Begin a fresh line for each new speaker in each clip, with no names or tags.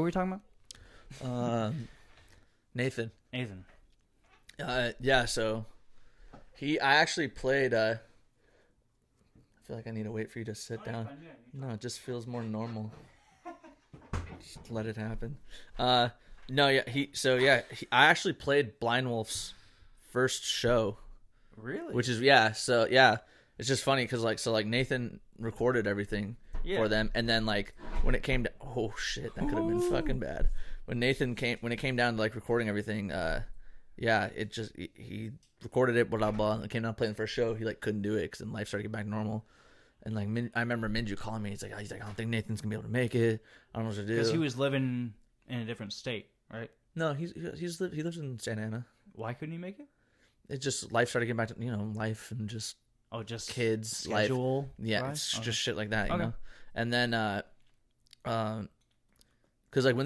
we talking about?
Nathan.
Nathan.
So I actually played. I feel like I need to wait for you to sit down. No, it just feels more normal. Just let it happen. No, yeah. I actually played Blindwolf's first show.
Really?
Which is it's just funny because like Nathan recorded everything for them, and then like when it came to oh shit, that could have been fucking bad. When it came down to like recording everything, he recorded it, blah blah. It came down to playing the first show, he like couldn't do it because then life started getting back to normal. And like I remember Minju calling me. He's like, I don't think Nathan's gonna be able to make it. I don't know what to do.
Because he was living in a different state, right?
No, he lives in Santa Ana.
Why couldn't he make it?
It just life started getting back to life and just kids
schedule.
Life. Yeah, it's just shit like that, you know. And then because like when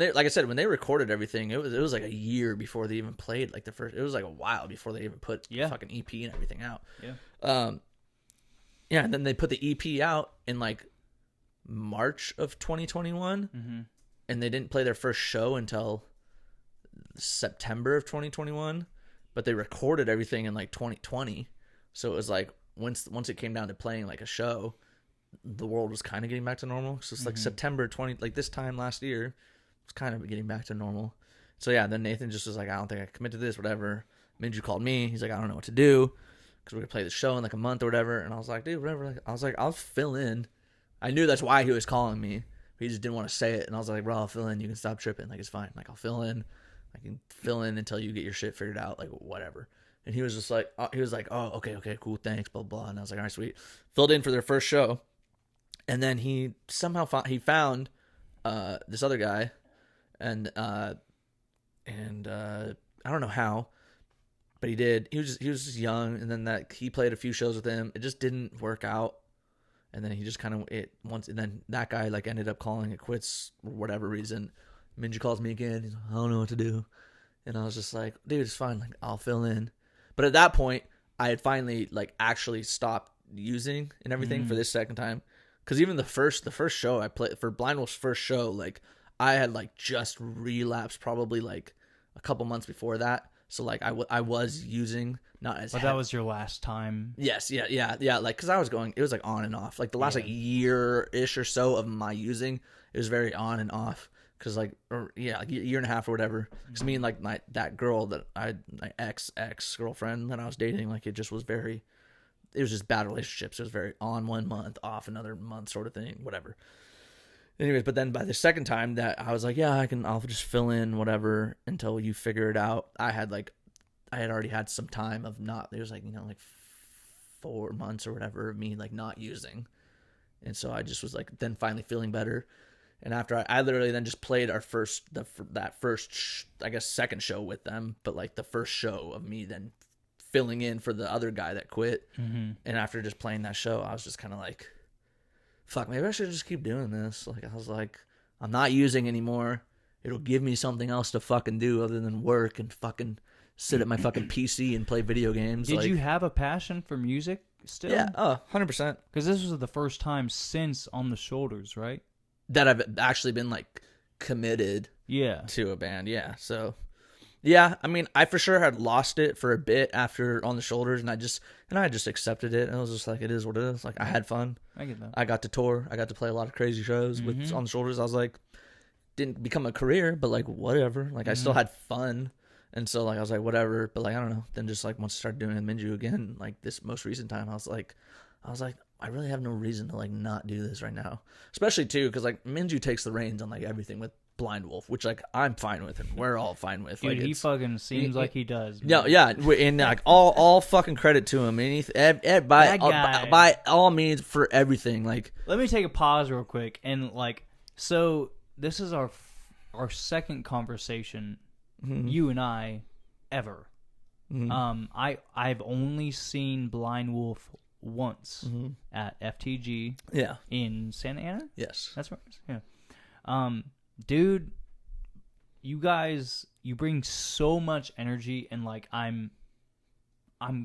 they recorded everything, it was like a year before they even played like the first. It was like a while before they even put the fucking EP and everything out. And then they put the EP out in like March of 2021, and they didn't play their first show until September of 2021. But they recorded everything in like 2020, so it was like once it came down to playing like a show, the world was kind of getting back to normal. So it's like September 20, like this time last year, it's kind of getting back to normal. So yeah, then Nathan just was like, I don't think I can commit to this, whatever. Minju called me. He's like, I don't know what to do because we're gonna play the show in like a month or whatever. And I was like, dude, whatever. I was like, I'll fill in. I knew that's why he was calling me. He just didn't want to say it. And I was like, bro, I'll fill in. You can stop tripping. Like, it's fine. Like, I'll fill in. I can fill in until you get your shit figured out, like whatever. And he was just like, oh, okay, cool, thanks, blah, blah. And I was like, all right, sweet. Filled in for their first show. And then he somehow found this other guy. And I don't know how, but he did. He was just young. And then he played a few shows with him. It just didn't work out. And then he just and then that guy like ended up calling it quits for whatever reason. Minji calls me again. He's like, I don't know what to do. And I was just like, dude, it's fine. Like, I'll fill in. But at that point, I had finally like actually stopped using and everything for this second time. Because even the first show I played for Blindwolf's first show, like I had like just relapsed probably like a couple months before that. So like I was using not as.
But that was your last time.
Yes, yeah. Like because I was going, it was like on and off. Like the last like year-ish or so of my using, it was very on and off. Cause like, like a year and a half or whatever. Cause me and like that girl that my ex girlfriend that I was dating, like it was just bad relationships. It was very on 1 month, off another month sort of thing, whatever. Anyways, but then by the second time that I was like, yeah, I'll just fill in whatever until you figure it out. I had already had some time of not, it was like, like 4 months or whatever of me like not using. And so I just was like, then finally feeling better. And after I literally then just played our second show with them, but like the first show of me then filling in for the other guy that quit. And after just playing that show, I was just kind of like, fuck, maybe I should just keep doing this. Like, I was like, I'm not using anymore. It'll give me something else to fucking do other than work and fucking sit at my fucking PC and play video games.
Did you have a passion for music still?
Yeah, 100%.
Because this was the first time since On the Shoulders, right?
That I've actually been like committed to a band. Yeah. So yeah, I mean, I for sure had lost it for a bit after On the Shoulders, and I just accepted it. And I was just like, it is what it is. Like, I had fun.
I get that.
I got to tour. I got to play a lot of crazy shows with On the Shoulders. I was like, didn't become a career, but like whatever. Like I still had fun. And so like I was like, whatever. But like, I don't know. Then just like once I started doing Minju again, like this most recent time, I was like, I really have no reason to like not do this right now. Especially too, because like Minju takes the reins on like everything with Blindwolf, which like I'm fine with and we're all fine with.
Dude,
like,
he fucking seems like he does.
Man. Yeah, and like all fucking credit to him. By all means for everything. Like,
let me take a pause real quick and like, so this is our second conversation, you and I, ever. I've only seen Blindwolf once at FTG in Santa Ana.
Yes,
that's right. Yeah. Dude, you guys, you bring so much energy, and like I'm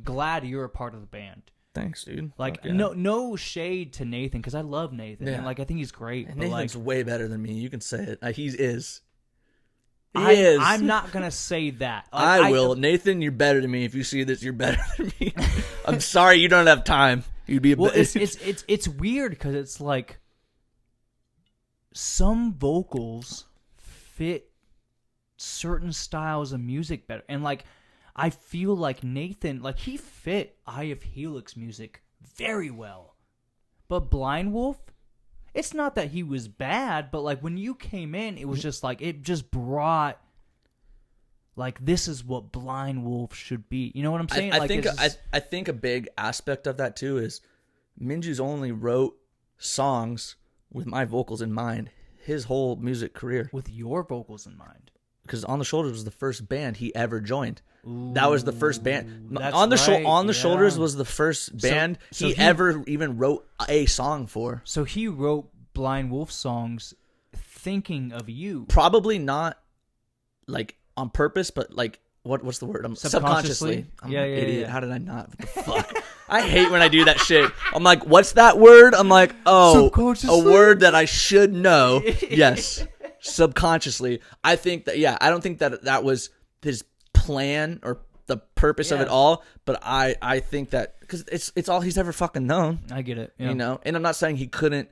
glad you're a part of the band.
Thanks, dude.
Like, no shade to Nathan, because I love Nathan.
Yeah.
And like, I think he's great.
And Nathan's way better than me. You can say it. He is.
I'm not gonna say that. Like,
I will. Nathan, you're better than me. If you see this, you're better than me. I'm sorry you don't have time. You'd be
it's weird because it's like some vocals fit certain styles of music better, and like I feel like Nathan, like he fit Eye of Helix music very well, but Blindwolf, it's not that he was bad, but like when you came in, it was just like it just brought like this is what Blindwolf should be. You know what I'm saying?
I think a big aspect of that too is Minju's only wrote songs with my vocals in mind his whole music career.
With your vocals in mind.
Because On the Shoulders was the first band he ever joined. Ooh, that was the first band. On the Shoulders was the first band he ever even wrote a song for.
So he wrote Blindwolf songs thinking of you.
Probably not like on purpose, but like what's the word? Subconsciously. I'm an idiot. Yeah. How did I not? What the fuck? I hate when I do that shit. I'm like, what's that word? I'm like, oh, a word that I should know. Yes. Subconsciously. I think that, I don't think that was his plan or the purpose of it all, but I think that, because it's all he's ever fucking known.
I get it. Yeah.
You know? And I'm not saying he couldn't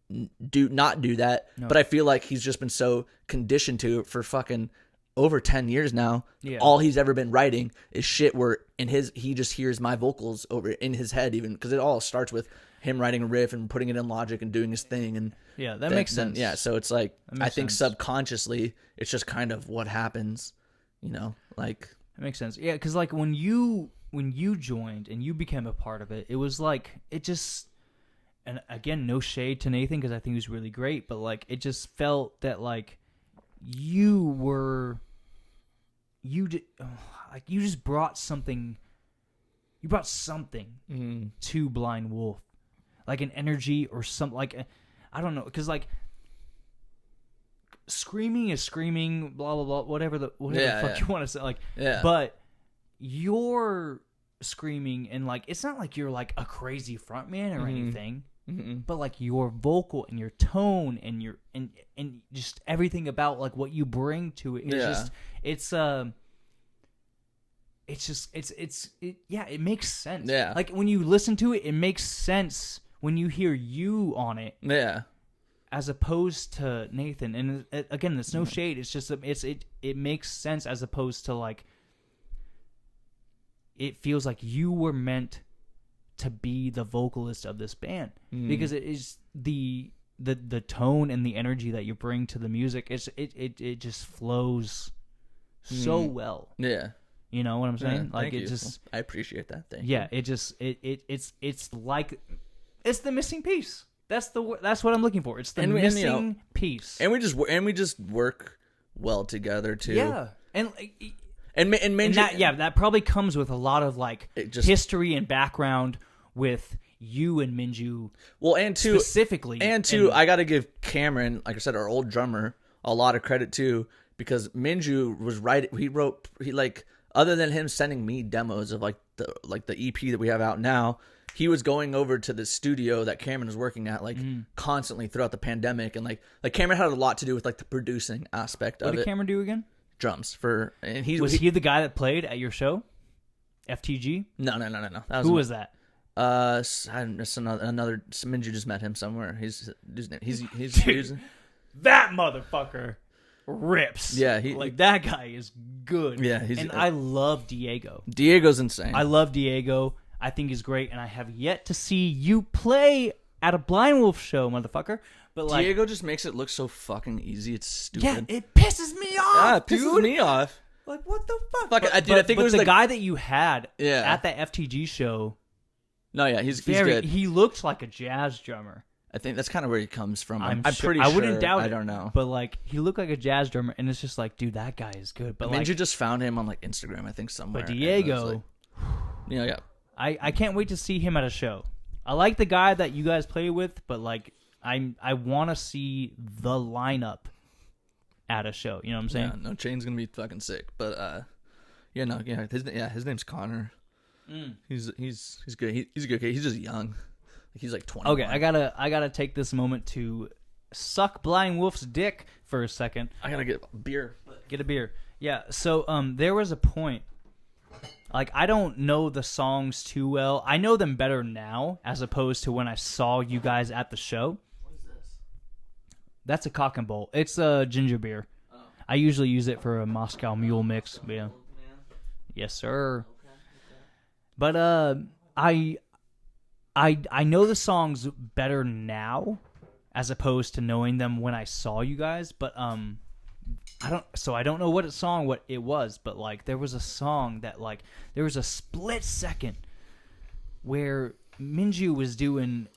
not do that, but I feel like he's just been so conditioned to it for fucking over 10 years now. Yeah. All he's ever been writing is shit where he just hears my vocals over in his head, even because it all starts with him writing a riff and putting it in Logic and doing his thing. And
that makes sense.
Yeah, so it's like I think subconsciously it's just kind of what happens, you know, like
it makes sense. Yeah, because like when you joined and you became a part of it, it was like it just, and again, no shade to Nathan because I think he was really great, but like it just felt that like you just brought something. You brought something to Blind Wolf, like an energy or something. Like I don't know, because like screaming is screaming, blah blah blah, whatever the fuck you want to say. Like, but you're screaming and like it's not like you're like a crazy frontman or anything. But like your vocal and your tone and your and just everything about like what you bring to it is it makes sense. Yeah. Like when you listen to it, it makes sense when you hear you on it.
Yeah.
As opposed to Nathan, and again, there's no shade. It's just it makes sense as opposed to like it feels like you were meant to be the vocalist of this band because it is the tone and the energy that you bring to the music. It just flows so well.
Yeah,
you know what I'm saying?
Yeah, like it just, I appreciate that thing.
Yeah, it just it's like it's the missing piece. That's what I'm looking for. It's the missing piece.
And we just work well together too.
Yeah, and
Minju,
that probably comes with a lot of like history and background with you and Minju.
Well, and too
specifically,
I got to give Cameron, like I said, our old drummer, a lot of credit too, because Minju was right. He like other than him sending me demos of like the EP that we have out now, he was going over to the studio that Cameron was working at like constantly throughout the pandemic, and like Cameron had a lot to do with like the producing aspect of it.
What did Cameron do again?
Drums and
was he the guy that played at your show? FTG?
No.
Who was that?
Another Minju just met him somewhere. He's
that motherfucker rips.
Yeah,
like that guy is good.
Yeah,
I love Diego.
Diego's insane.
I love Diego. I think he's great, and I have yet to see you play at a Blind Wolf show, motherfucker. But like,
Diego just makes it look so fucking easy. It's stupid.
Yeah, it pisses me off.
Yeah, it pisses me off.
Like, what the fuck?
I think it was
the
like,
guy that you had at that FTG show.
No, yeah, he's good.
He looked like a jazz drummer.
I think that's kind of where he comes from.
I'm pretty sure. I wouldn't doubt it.
I don't know.
But like, he looked like a jazz drummer, and it's just like, dude, that guy is good. But
Minju just found him on like Instagram, I think, somewhere.
But Diego,
yeah.
I can't wait to see him at a show. I like the guy that you guys play with, but like I want to see the lineup at a show. You know what I'm saying?
Yeah, no, Chain's gonna be fucking sick. But his name's Connor. He's good. He's a good kid. He's just young. He's like 20.
Okay, I gotta take this moment to suck Blind Wolf's dick for a second.
I gotta get a beer.
Get a beer. Yeah. So there was a point. Like, I don't know the songs too well. I know them better now as opposed to when I saw you guys at the show.
What is this?
That's a Cock and Bowl. It's a ginger beer. Oh. I usually use it for a Moscow Mule mix. But yeah. Yes, sir. Okay. But I know the songs better now as opposed to knowing them when I saw you guys. But I don't know what it was, but like there was a song that like there was a split second where Minju was doing,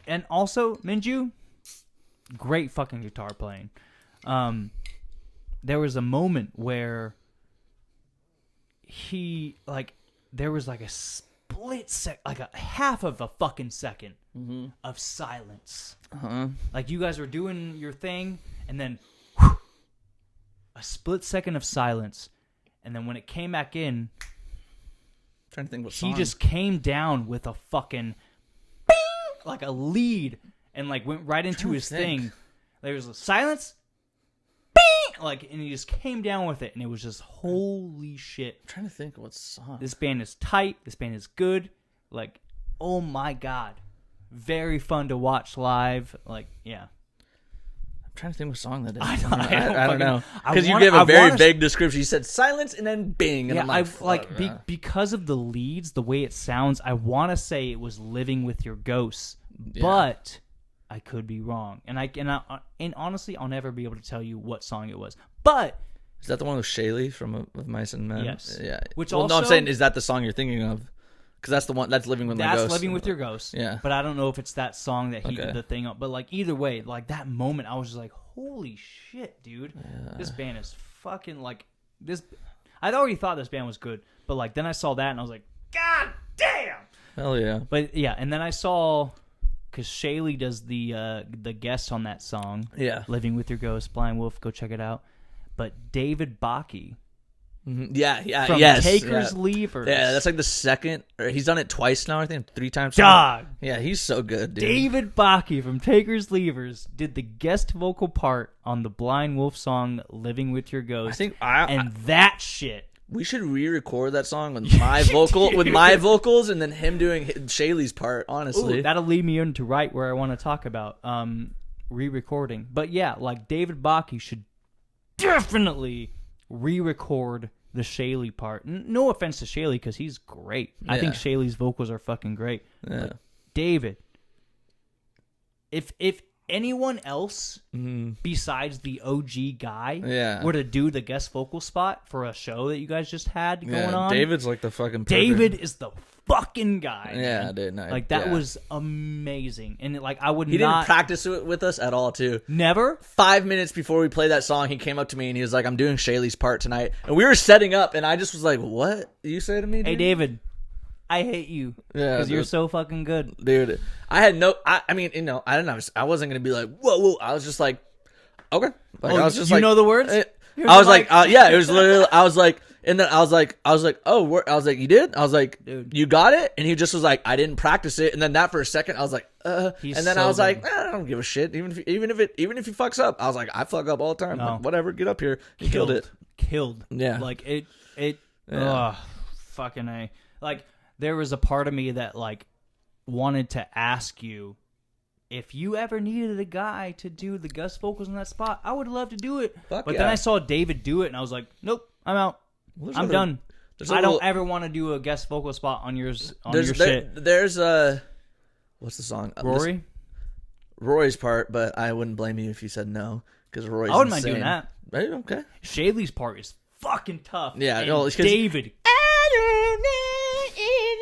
and also Minju, great fucking guitar playing. There was a moment where there was like a split sec, like a half of a fucking second of silence. Like you guys were doing your thing, and then a split second of silence, and then when it came back in,
I'm trying to think what song.
He just came down with a fucking bing, like a lead, and like went right into his thing. There was a silence, bing, like, and he just came down with it, and it was just holy shit.
I'm trying to think of what song.
This band is tight. This band is good. Like, oh my god, very fun to watch live. Like, yeah.
I'm trying to think what song that is.
I
don't know. Because you gave a very vague description. You said silence and then bing. And
yeah,
I'm like,
because of the leads, the way it sounds, I want to say it was Living with Your Ghosts, but I could be wrong. And honestly, I'll never be able to tell you what song it was. But
is that the one with Shaylee from With Mice and Men?
Yes.
Yeah.
No,
I'm saying, is that the song you're thinking of? Because that's the one that's Living with My Ghost.
That's Living with Your Ghost.
Yeah.
But I don't know if it's that song that he did the thing on. But like either way, like that moment, I was just like, holy shit, dude. Yeah. This band is fucking like this. I'd already thought this band was good, but like then I saw that and I was like, God damn.
Hell yeah.
But yeah, and then I saw, because Shaylee does the guest on that song.
Yeah. Living
with Your Ghost, Blind Wolf, go check it out. But David Baki.
Yeah,
from Takers Leavers.
Yeah, that's like the second. Or he's done it twice now, I think, 3 times.
Dog.
Yeah, he's so good, dude.
David Baki from Takers Leavers did the guest vocal part on the Blind Wolf song "Living with Your Ghost." That shit.
We should re-record that song with my vocals, and then him doing Shaylee's part. Honestly,
that'll lead me into right where I want to talk about re-recording. But yeah, like David Baki should definitely re-record the Shaylee part. No offense to Shaylee, because he's great. Yeah. I think Shaylee's vocals are fucking great. Yeah. But David, if anyone else besides the OG guy were to do the guest vocal spot for a show that you guys just had going on,
David's like the fucking perfect.
David is the fucking guy.
Yeah,
man.
dude.
Like that was amazing, and like I would
He didn't practice it with us at all, too.
Never.
5 minutes before we played that song, he came up to me and he was like, "I'm doing Shaylee's part tonight," and we were setting up, and I just was like, "What you say to me, dude?"
Hey, David, I hate you because you're so fucking good,
dude. I had no. I mean, you know, I don't know. I wasn't gonna be like, "Whoa." I was just like, "Okay." Like, I was just
you know the words.
I was like, yeah. It was literally. I was like. And then I was like, oh, I was like, you did? I was like, dude, you got it? And he just was like, I didn't practice it. And then that for a second, I was like, and then I was like, I don't give a shit. Even if he fucks up, I was like, I fuck up all the time. No. Like, whatever, get up here. He killed it.
Yeah. Like fucking A. Like there was a part of me that like wanted to ask you if you ever needed a guy to do the guest vocals in that spot. I would love to do it. Then I saw David do it, and I was like, nope, I'm out. I'm done. I don't ever want to do a guest vocal spot on your shit.
There's what's the song? Roy's part, but I wouldn't blame you if you said no, because Roy's.
I wouldn't mind doing that.
Right, okay.
Shaylee's part is fucking tough.
Yeah,
no,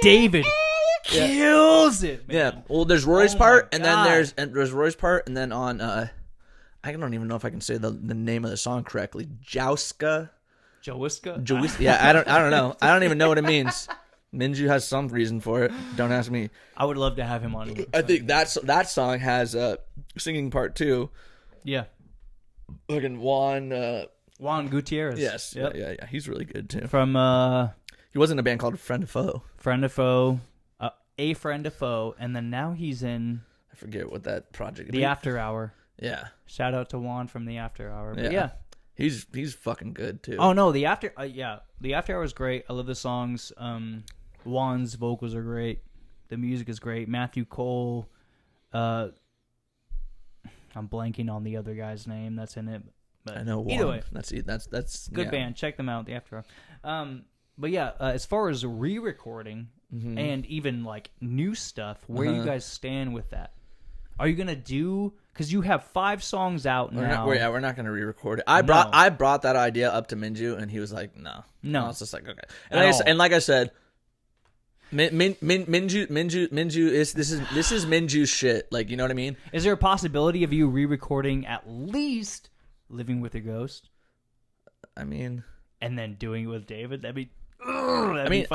David kills it, man.
Yeah. Well, there's Roy's part, and then there's Roy's part, and then on I don't even know if I can say the name of the song correctly. Jowiska. Yeah, I don't know. I don't even know what it means. Minju has some reason for it. Don't ask me.
I would love to have him on.
I think that song has a singing part too.
Yeah.
Fucking Juan
Gutierrez.
Yes. Yep. Yeah. He's really good too.
From
he was in a band called Friend of Foe.
A Friend of Foe, and then now he's in.
I forget what that project.
The After Hour.
Yeah.
Shout out to Juan from the After Hour. But yeah.
He's fucking good too.
Oh no, the After Hour is great. I love the songs. Juan's vocals are great. The music is great. Matthew Cole. I'm blanking on the other guy's name that's in it. But
I know Juan.
Either way,
that's
good band. Check them out. The After Hour. But yeah, as far as re-recording and even like new stuff, where you guys stand with that? Are you gonna do? Because you have 5 songs out now.
We're not gonna re-record it. I brought that idea up to Minju, and he was like, "No." I was just like, "Okay." And like I said, Minju is this is Minju's shit. Like, you know what I mean?
Is there a possibility of you re-recording at least "Living with Your Ghost"?
I mean,
and then doing it with David?
I'm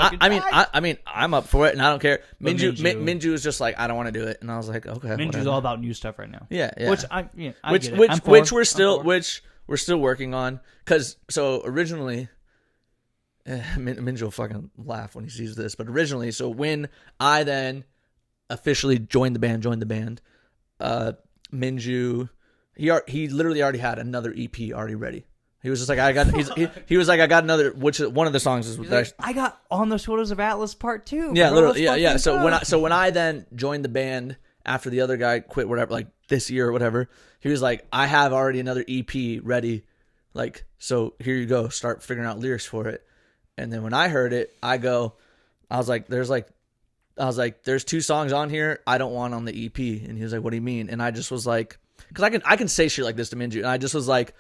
up for it, and I don't care. Minju is just like, I don't want to do it, and I was like, okay.
Minju's all about new stuff right now.
Yeah.
Which
we're still working on, because so originally, Minju will fucking laugh when he sees this, but originally, so when I then officially joined the band, Minju, he literally already had another EP already ready. He was just like, he was like, I got another, which one of the songs is
like, I got On the Shoulders of Atlas Part 2.
Yeah, literally, yeah. So when I then joined the band after the other guy quit, whatever, like this year or whatever, he was like, I have already another EP ready, like, so here you go, start figuring out lyrics for it. And then when I heard it, I was like, there's 2 songs on here I don't want on the EP, and he was like, what do you mean? And I just was like, because I can say shit like this to Minju, and I just was like.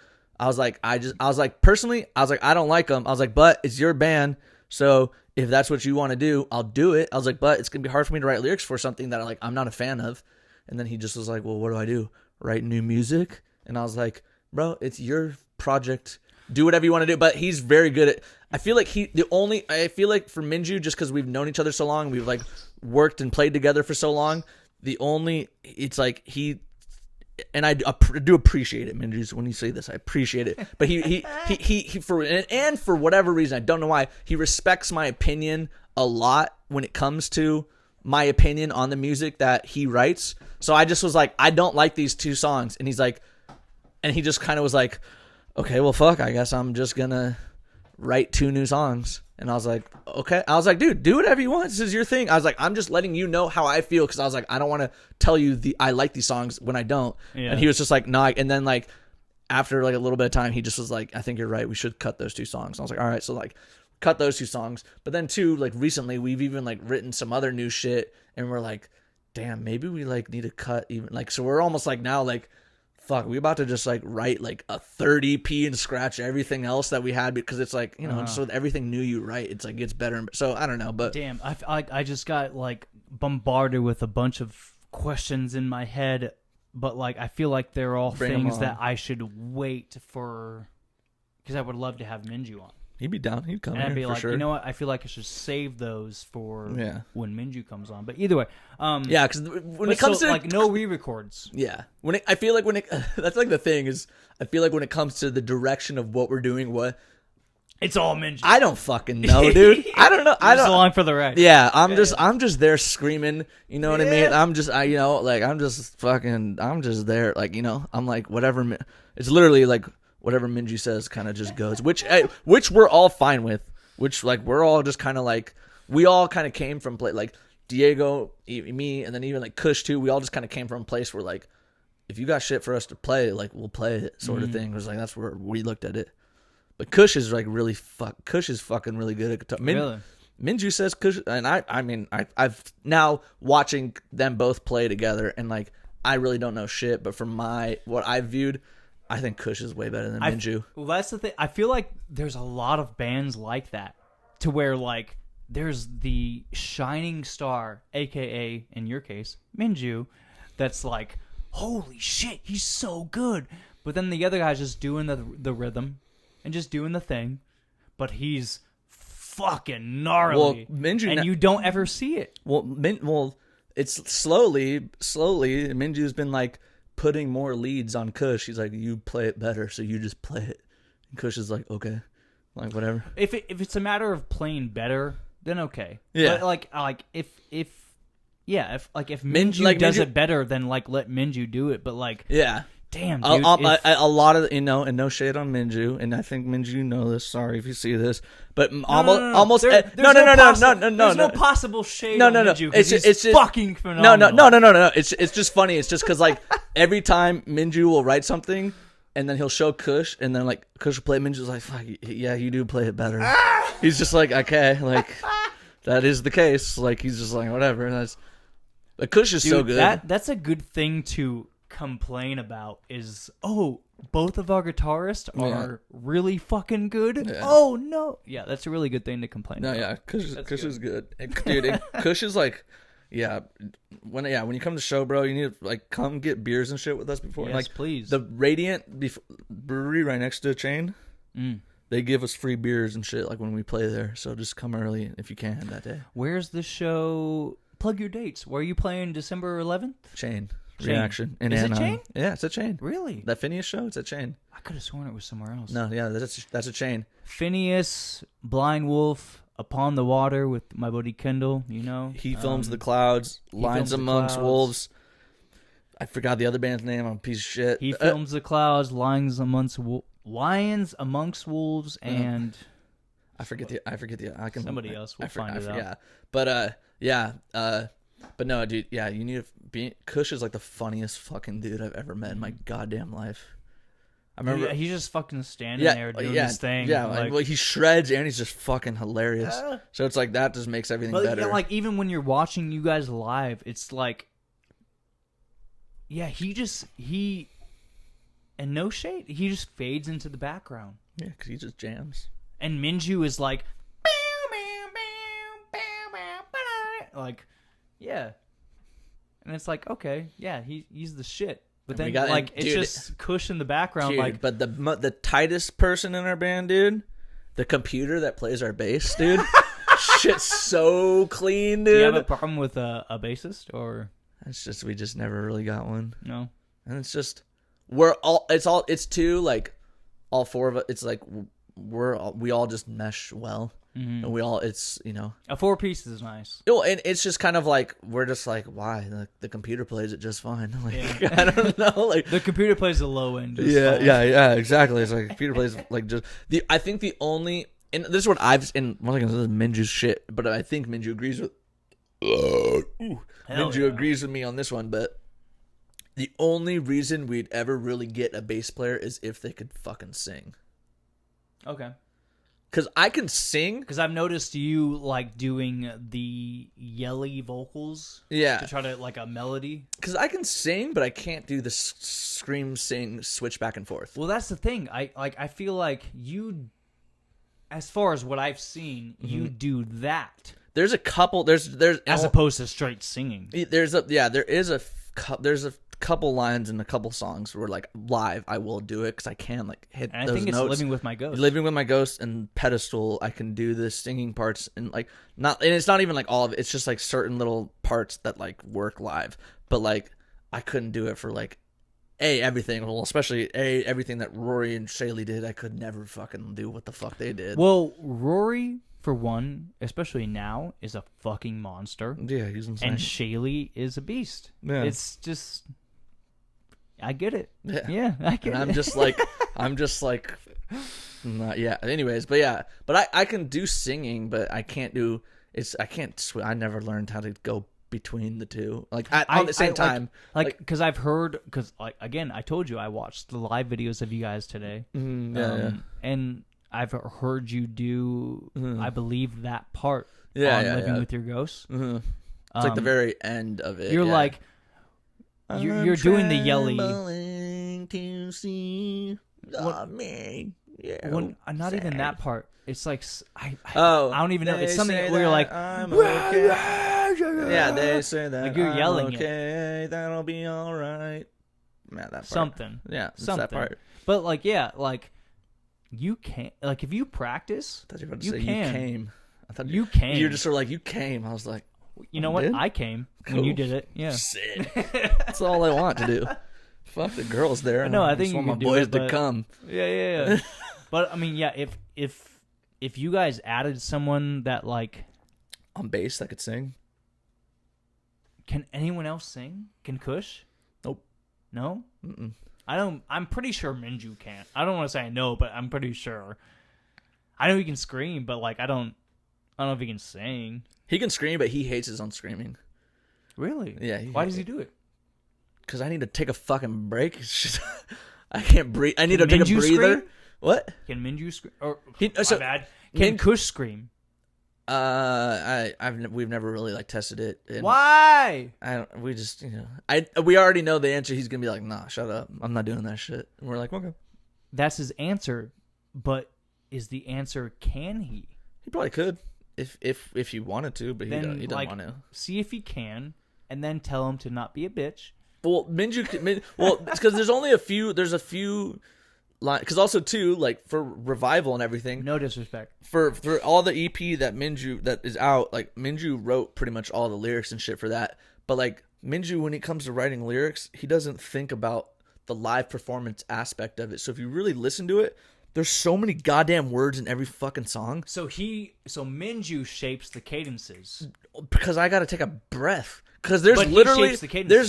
Personally, I was like, I don't like them. I was like, but it's your band, so if that's what you want to do, I'll do it. I was like, but it's gonna be hard for me to write lyrics for something that I'm not a fan of. And then he just was like, well, what do? Write new music? And I was like, bro, it's your project. Do whatever you want to do. But he's very good at. I feel like for Minju, just because we've known each other so long, we've like worked and played together for so long. It's like he. And I do appreciate it, Minju. When you say this, I appreciate it. But he for whatever reason, I don't know why, he respects my opinion a lot when it comes to my opinion on the music that he writes. So I just was like, I don't like these 2 songs, and he's like, and he just kind of was like, okay, well, fuck, I guess I'm just gonna write 2 new songs. And I was like, okay. I was like, dude, do whatever you want. This is your thing. I was like, I'm just letting you know how I feel, because I was like, I don't want to tell you I like these songs when I don't. Yeah. And he was just like, nah. And then like after like a little bit of time, he just was like, I think you're right. We should cut those 2 songs. And I was like, all right. So like cut those 2 songs. But then too, like recently we've even like written some other new shit, and we're like, damn, maybe we like need to cut even like, so we're almost like now like, fuck, we about to just like write like a 30 EP and scratch everything else that we had, because it's like, you know, just with everything new you write, it's like gets better. So I don't know, but
damn, I just got like bombarded with a bunch of questions in my head, but like I feel like they're all things that I should wait for, because I would love to have Minju on.
He'd be down. He'd come.
And I'd be
for
like,
sure.
You know what? I feel like I should save those for when Minju comes on. But either way,
because when it comes to
like no re-records,
I feel like that's like the thing is, I feel like when it comes to the direction of what we're doing,
it's all Minju.
I don't fucking know, dude. I don't know. I don't.
Along for the ride.
Yeah, I'm just there screaming. You know what I mean? I'm just there. Like, you know, I'm like whatever. It's literally like. Whatever Minju says kind of just goes, which we're all fine with, which like we're all just kind of like, we all kind of came from like Diego, me, and then even like Kush too. We all just kind of came from a place where like, if you got shit for us to play, like we'll play it, sort of thing. It was like, that's where we looked at it. But Kush is like Kush is fucking really good at guitar.
Really?
Minju says Kush, and I've now watching them both play together, and like I really don't know shit, but from what I've viewed, I think Kush is way better than Minju.
Well, that's the thing. I feel like there's a lot of bands like that, to where like there's the shining star, aka in your case Minju, that's like, holy shit, he's so good. But then the other guy's just doing the rhythm and just doing the thing, but he's fucking gnarly. Well, Minju, and you don't ever see it.
Well, it's slowly. Minju's been like putting more leads on Kush. He's like, you play it better, so you just play it. And Kush is like, okay, like whatever.
If it's a matter of playing better, then okay.
Yeah.
But if Minju does it better, then like let Minju do it. But like,
yeah,
Damn, dude.
A lot of and no shade on Minju, and I think Minju, you know this. Sorry if you see this, but almost
there's no possible shade on Minju. It's just fucking phenomenal.
No. It's just funny. It's just because like every time Minju will write something, and then he'll show Kush, and then like Kush will play. Minju's like, "Fuck, yeah, you do play it better." He's just like, "Okay, like that is the case." Like he's just like, "Whatever." But Kush is so good.
That's a good thing to complain about is, both of our guitarists are really fucking good. Yeah. Oh no, yeah, that's a really good thing to complain about.
Yeah, Kush is good, dude. Kush is like, when you come to show, bro, you need to like come get beers and shit with us before.
Yes,
like,
please.
The Radiant brewery right next to Chain, they give us free beers and shit like when we play there. So just come early if you can that day.
Where's the show? Plug your dates. Where are you playing December 11th?
Chain. Reaction in
Is
Anaheim.
it Chain?
Yeah, it's a Chain.
Really?
That Phineas show, it's a Chain.
I could have sworn it was somewhere else.
No, yeah, that's a Chain.
Phineas, Blind Wolf, Upon the Water with my buddy Kendall. You know,
he films the clouds, Lines Amongst Wolves. I forgot the other band's name. I'm a piece of shit.
He films the clouds, Lions Amongst Wolves, and
I forget the. I can
somebody else will find it out.
But no, dude, yeah, you need to be. Kush is like the funniest fucking dude I've ever met in my goddamn life. I remember
he's just fucking standing there doing his thing.
Yeah, like he shreds and he's just fucking hilarious. So it's like that just makes everything better.
Yeah, like even when you're watching you guys live, it's like, yeah, he, and no shade, he just fades into the background.
Yeah, because he just jams.
And Minju is like, yeah, and it's like, okay, yeah, he's the shit. But then it's just Kush in the background,
dude, but the tightest person in our band, dude, the computer that plays our bass, dude, shit's so clean, dude.
Do you have a problem with a bassist, or
it's just we just never really got one?
No,
and it's just it's two like all four of us. It's like we all just mesh well. Mm-hmm. And we all, it's, you know,
a 4-piece is nice.
Oh, and it's just kind of like we're just like, why the computer plays it just fine. Like, I don't know, like
the computer plays the low end. Just fine.
Yeah, exactly. It's like computer plays like just the. I think the only, and this is what I've, and once again, this is Minju's shit, but I think Minju agrees with. Minju agrees with me on this one, but the only reason we'd ever really get a bass player is if they could fucking sing.
Okay.
Because I can sing.
Because I've noticed you like doing the yelly vocals.
Yeah.
To try to like a melody.
Because I can sing, but I can't do the scream, sing, switch back and forth.
Well, that's the thing. I feel like you, as far as what I've seen, you do that.
There's a couple. There's
as opposed to straight singing.
There is a couple lines in a couple songs where like live I will do it because I can like hit
and
those
I think
notes.
It's Living with My Ghost.
Living with My Ghost and Pedestal, I can do the singing parts and like not, and it's not even like all of it. It's just like certain little parts that like work live. But like I couldn't do it for like everything. Well, especially everything that Rory and Shaylee did. I could never fucking do what the fuck they did.
Well, Rory, for one, especially now, is a fucking monster.
Yeah, he's insane.
And Shaylee is a beast. Yeah. It's just, I get it.
Yeah,
I get it.
I'm just like, not, yeah. Anyways, but I can do singing, but I can't do. I never learned how to go between the two. Like at the same time,
like because I've heard, because like again, I told you I watched the live videos of you guys today. And I've heard you do, I believe, that part on Living with Your Ghost.
Mm-hmm. It's like the very end of it.
You're like, you're doing the yelly.
To see me. Yeah.
Not even that part. It's like I don't even know. It's something where you're like, I'm okay.
Yeah, they say that.
Like you're yelling
okay, that'll be all right. Man, that part.
Something.
Yeah,
something.
That part.
But like, yeah, like you can't. Like if you practice,
I thought you were about to say you came. I thought
you came.
You're just sort of like you came. I was like,
you know what? I came when you did it. Yeah.
Sick. That's all I want to do. Fuck the girls there.
No, I think you
want
can
my
do
boys
it,
to come.
Yeah. But I mean, yeah, if you guys added someone that like
on bass that could sing,
can anyone else sing? Can Kush?
Nope.
No. I'm pretty sure Minju can't. I don't want to say I know, but I'm pretty sure. I know he can scream, but like I don't know if he can sing.
He can scream, but he hates his own screaming.
Really?
Yeah.
Why does he do it?
Because I need to take a fucking break. It's just, I can't breathe. I need to take a breather.
Scream?
What?
Can Minju scream? Or
so,
my bad. Can Kush scream?
We've never really like tested it.
Why?
We just, we already know the answer. He's gonna be like, nah, shut up. I'm not doing that shit. And we're like, okay.
That's his answer, but is the answer can he?
He probably could if he wanted to, but he doesn't want to.
See if he can, and then tell him to not be a bitch.
Well, it's because there's a few because also too, like for Revival and everything.
No disrespect.
For all the EP that is out, like Minju wrote pretty much all the lyrics and shit for that. But like Minju, when it comes to writing lyrics, he doesn't think about the live performance aspect of it. So if you really listen to it, there's so many goddamn words in every fucking song.
So Minju shapes the cadences.
Because I gotta take a breath. Because there's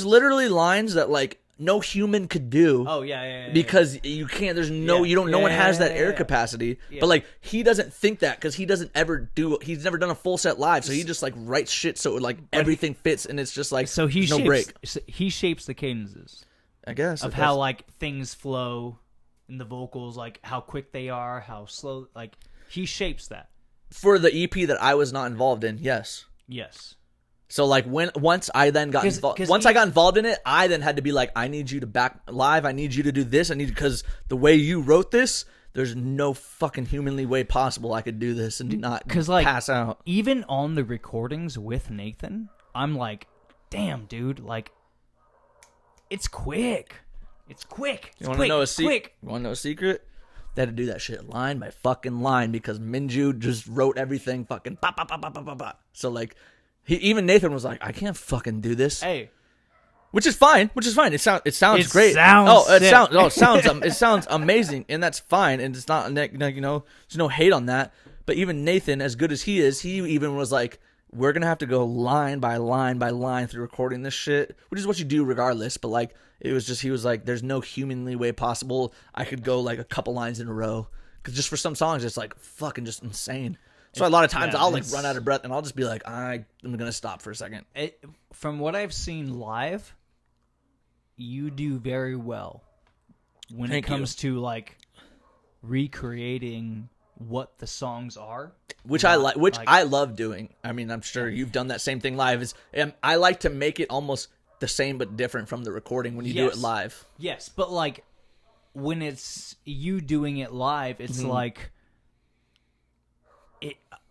literally lines that like no human could do.
Oh yeah.
Because you can't. There's no one has that air capacity. Yeah. But like he doesn't think that because he doesn't ever do. He's never done a full set live, so he just like writes shit so like everything fits, and it's just like
so no break. He shapes the cadences.
I guess
of how like things flow in the vocals, like how quick they are, how slow. Like he shapes that
for the EP that I was not involved in. Yes. So like once I got involved in it, I then had to be like, I need you to back live. I need you to do this. Because the way you wrote this, there's no fucking humanly way possible I could do this and not pass out.
Even on the recordings with Nathan, I'm like, damn, dude, like it's quick. It's quick.
You want to know a secret? You want to know a secret? They had to do that shit line by fucking line because Minju just wrote everything fucking ba ba ba ba ba ba ba. So like. Even Nathan was like, I can't fucking do this.
Hey,
which is fine. It sounds great. It sounds amazing, and that's fine. And it's not there's no hate on that. But even Nathan, as good as he is, he even was like, we're gonna have to go line by line by line through recording this shit, which is what you do regardless. But like, it was just he was like, there's no humanly way possible I could go like a couple lines in a row because just for some songs it's like fucking just insane. So a lot of times I'll like run out of breath and I'll just be like, I'm gonna stop for a second.
From what I've seen live, you do very well when it comes to like recreating what the songs are,
which I like, I love doing. I mean, I'm sure you've done that same thing live. I like to make it almost the same but different from the recording when you do it live.
Yes, but like when it's you doing it live, it's like.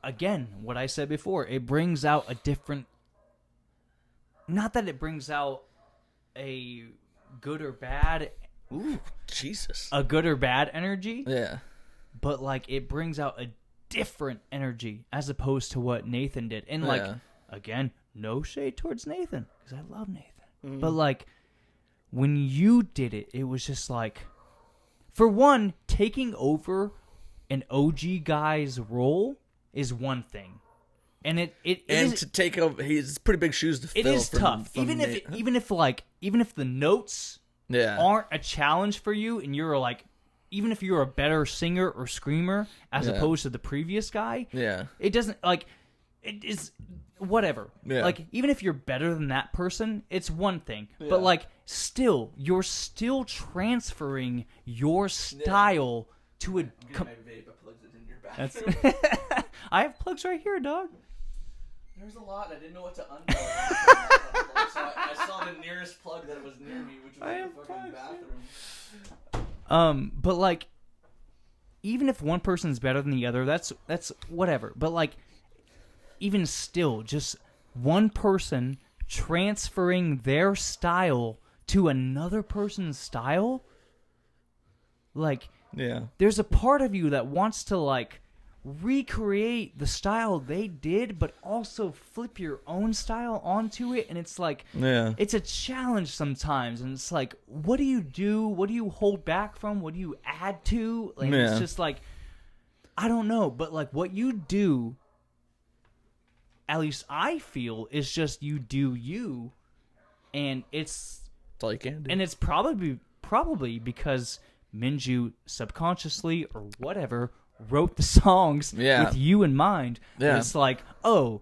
Again, what I said before, it brings out a different... Not that it brings out a good or bad...
Ooh, Jesus.
A good or bad energy.
Yeah.
But, like, it brings out a different energy as opposed to what Nathan did. And, like, again, no shade towards Nathan, because I love Nathan. But, like, when you did it, it was just like... For one, taking over an OG guy's role... is one thing, and it is,
to take over, he's pretty big shoes to fill.
It is tough, even if the notes aren't a challenge for you, and you're like, even if you're a better singer or screamer as opposed to the previous guy, it doesn't like it is whatever. Like even if you're better than that person, it's one thing, but like still, you're still transferring your style to a. That's I have plugs right here, dog.
There's a lot. I didn't know what to unplug. So I saw the nearest plug that was near me, which was the fucking bathroom.
But like, even if one person's better than the other, that's whatever. But like, even still, just one person transferring their style to another person's style, like.
Yeah.
There's a part of you that wants to like recreate the style they did, but also flip your own style onto it. And it's like, it's a challenge sometimes. And it's like, what do you do? What do you hold back from? What do you add to? Like, it's just like, I don't know. But like what you do, at least I feel, is just you do you. And it's
all you can do.
And it's probably probably because Minju subconsciously or whatever wrote the songs with you in mind.
Yeah.
It's like, oh,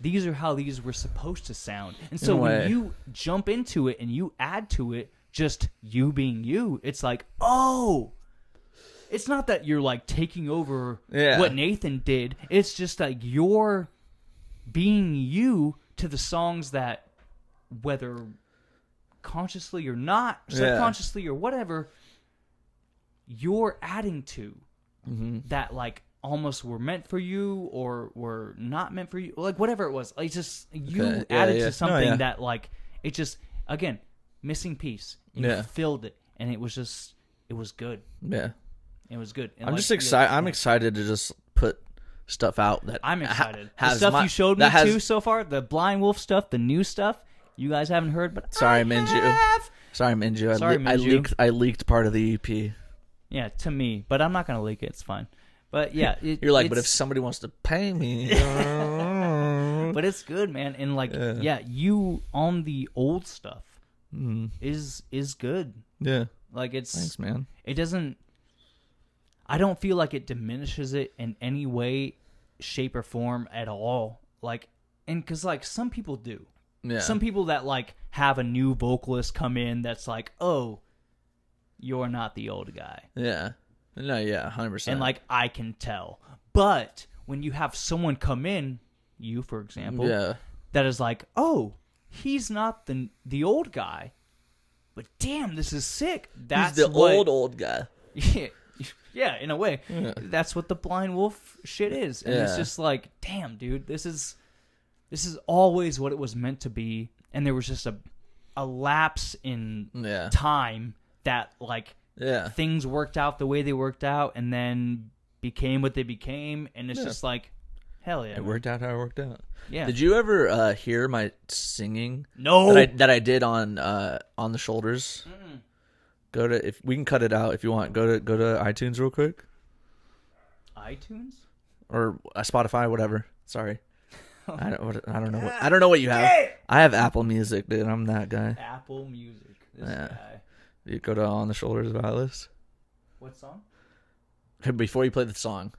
these are how these were supposed to sound. And so when you jump into it and you add to it just you being you, it's like, oh, it's not that you're like taking over what Nathan did. It's just like you're being you to the songs that, whether consciously or not, subconsciously or whatever, you're adding to that, like, almost were meant for you or were not meant for you, like whatever it was. Like, just you added to something that, like, it just, again, missing piece. You filled it, and it was good. Yeah, it was good. And
I'm just excited. I'm excited to just put stuff out that
I'm excited. The stuff you showed me too so far, the Blind Wolf stuff, the new stuff. You guys haven't heard, but
sorry, Minju. Sorry, Minju. I leaked part of the EP.
Yeah, to me, but I'm not gonna leak it. It's fine. But yeah,
you're like, but if somebody wants to pay me,
but it's good, man. And like, you on the old stuff is good. Yeah, like it's
thanks, man.
It doesn't. I don't feel like it diminishes it in any way, shape, or form at all. Like, and because like some people do. Yeah. Some people that like have a new vocalist come in that's like, oh, you're not the old guy.
Yeah. No, yeah, 100%.
And like I can tell. But when you have someone come in, you for example, that is like, oh, he's not the old guy, but damn, this is sick. That's
he's the old guy.
Yeah, in a way. Yeah. That's what the Blind Wolf shit is. And it's just like, damn, dude, this is always what it was meant to be. And there was just a lapse in time that like things worked out the way they worked out and then became what they became. And it's just like, hell yeah.
It worked out how it worked out.
Yeah.
Did you ever hear my singing?
No.
That I did on the shoulders? Mm-mm. Go to, if we can cut it out if you want. Go to iTunes real quick.
iTunes
or Spotify, whatever. Sorry, I don't know. I don't know what you have. I have Apple Music, dude. I'm that guy.
Apple Music. This guy.
You go to On the Shoulders of Atlas.
What song?
Before you play the song.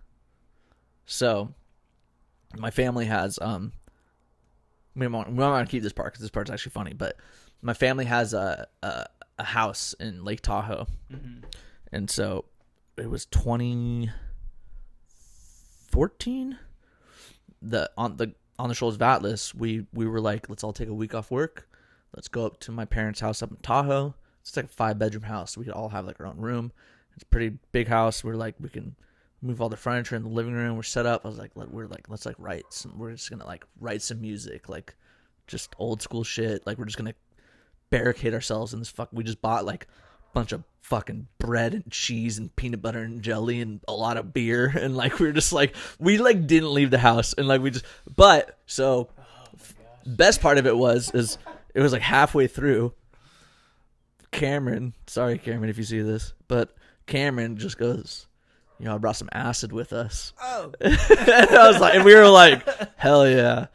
So, my family has we want to keep this part because this part's actually funny. But my family has a house in Lake Tahoe, and so it was 2014. On the Shoulders of Atlas, we were like, let's all take a week off work. Let's go up to my parents' house up in Tahoe. It's like a 5-bedroom house. We could all have like our own room. It's a pretty big house. We're like, we can move all the furniture in the living room. We're set up. I was like, let's like write some. We're just gonna like write some music, like just old school shit. Like we're just gonna barricade ourselves in this we just bought like a bunch of fucking bread and cheese and peanut butter and jelly and a lot of beer, and like we were just like, we like didn't leave the house, and like we just, but so best part of it was it was like halfway through, Cameron, sorry Cameron if you see this, but Cameron just goes, you know, I brought some acid with us. Oh. And I was like, and we were like, hell yeah,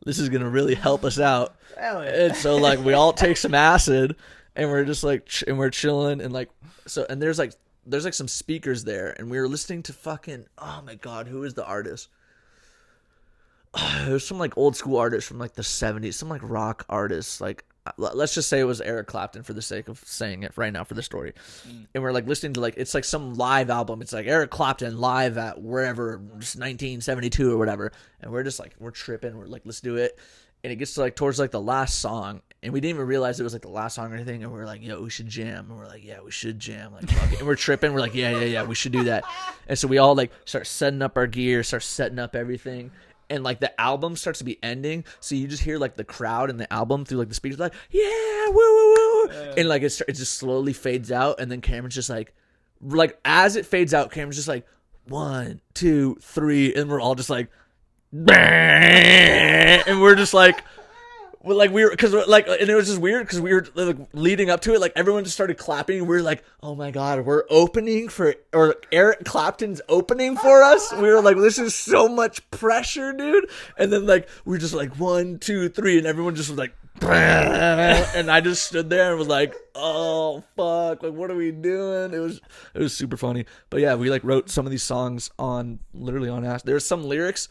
this is gonna really help us out. And so like we all take some acid and we're just like and we're chilling and like so, and there's like some speakers there, and we were listening to fucking, oh my god, who is the artist? There's some like old school artist from like the 70s, some like rock artists, like let's just say it was Eric Clapton for the sake of saying it right now for the story. And we're like listening to like, it's like some live album. It's like Eric Clapton live at wherever, 1972 or whatever. And we're just like, we're tripping. We're like, let's do it. And it gets to like towards like the last song, and we didn't even realize it was like the last song or anything. And we're like, yo, we should jam. And we're like, yeah, we should jam. Like, fuck it. And we're tripping. We're like, yeah, we should do that. And so we all like start setting up our gear, start setting up everything. And like the album starts to be ending, so you just hear like the crowd and the album through like the speakers, like, yeah, woo woo woo, and like it just slowly fades out, and then Cameron's just like as it fades out, Cameron's just like 1, 2, 3, and we're all just like, and we're just like we were, because like, and it was just weird because we were like leading up to it, like everyone just started clapping. We were like, oh my god, we're opening for, or Eric Clapton's opening for us. We were like, this is so much pressure, dude. And then like we're just like 1, 2, 3, and everyone just was like and I just stood there and was like, oh fuck, like what are we doing? It was super funny. But yeah, we like wrote some of these songs literally on acid. There's some lyrics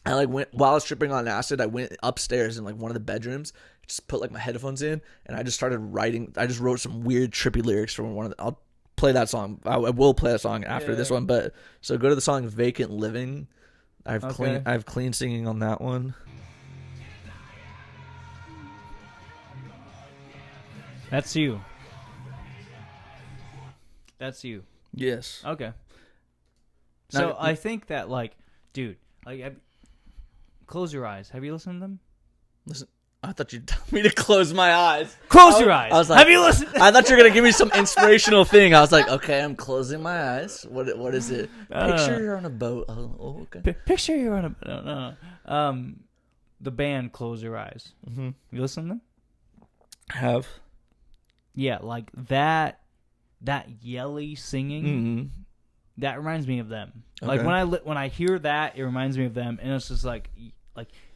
I like went while I was tripping on acid. I went upstairs in like one of the bedrooms, just put like my headphones in, and I just started writing. I just wrote some weird trippy lyrics from one of the. I'll play that song. I will play that song after this one. But so go to the song "Vacant Living." I have clean singing on that one.
That's you. That's you.
Yes.
Okay. So I think that, like, dude, like, close your eyes. Have you listened to them?
Listen, I thought you'd tell me to close my eyes.
Close your eyes.
I was like,
have you listened?
I thought you were gonna give me some inspirational thing. I was like, okay, I'm closing my eyes. What is it? Picture you're on a boat. Oh okay.
Picture you're on a no. The band Close Your Eyes.
Mm-hmm.
You listen to them?
Have.
Yeah, like that yelly singing.
Mm-hmm.
That reminds me of them.
Okay.
Like when I hear that, it reminds me of them, and it's just like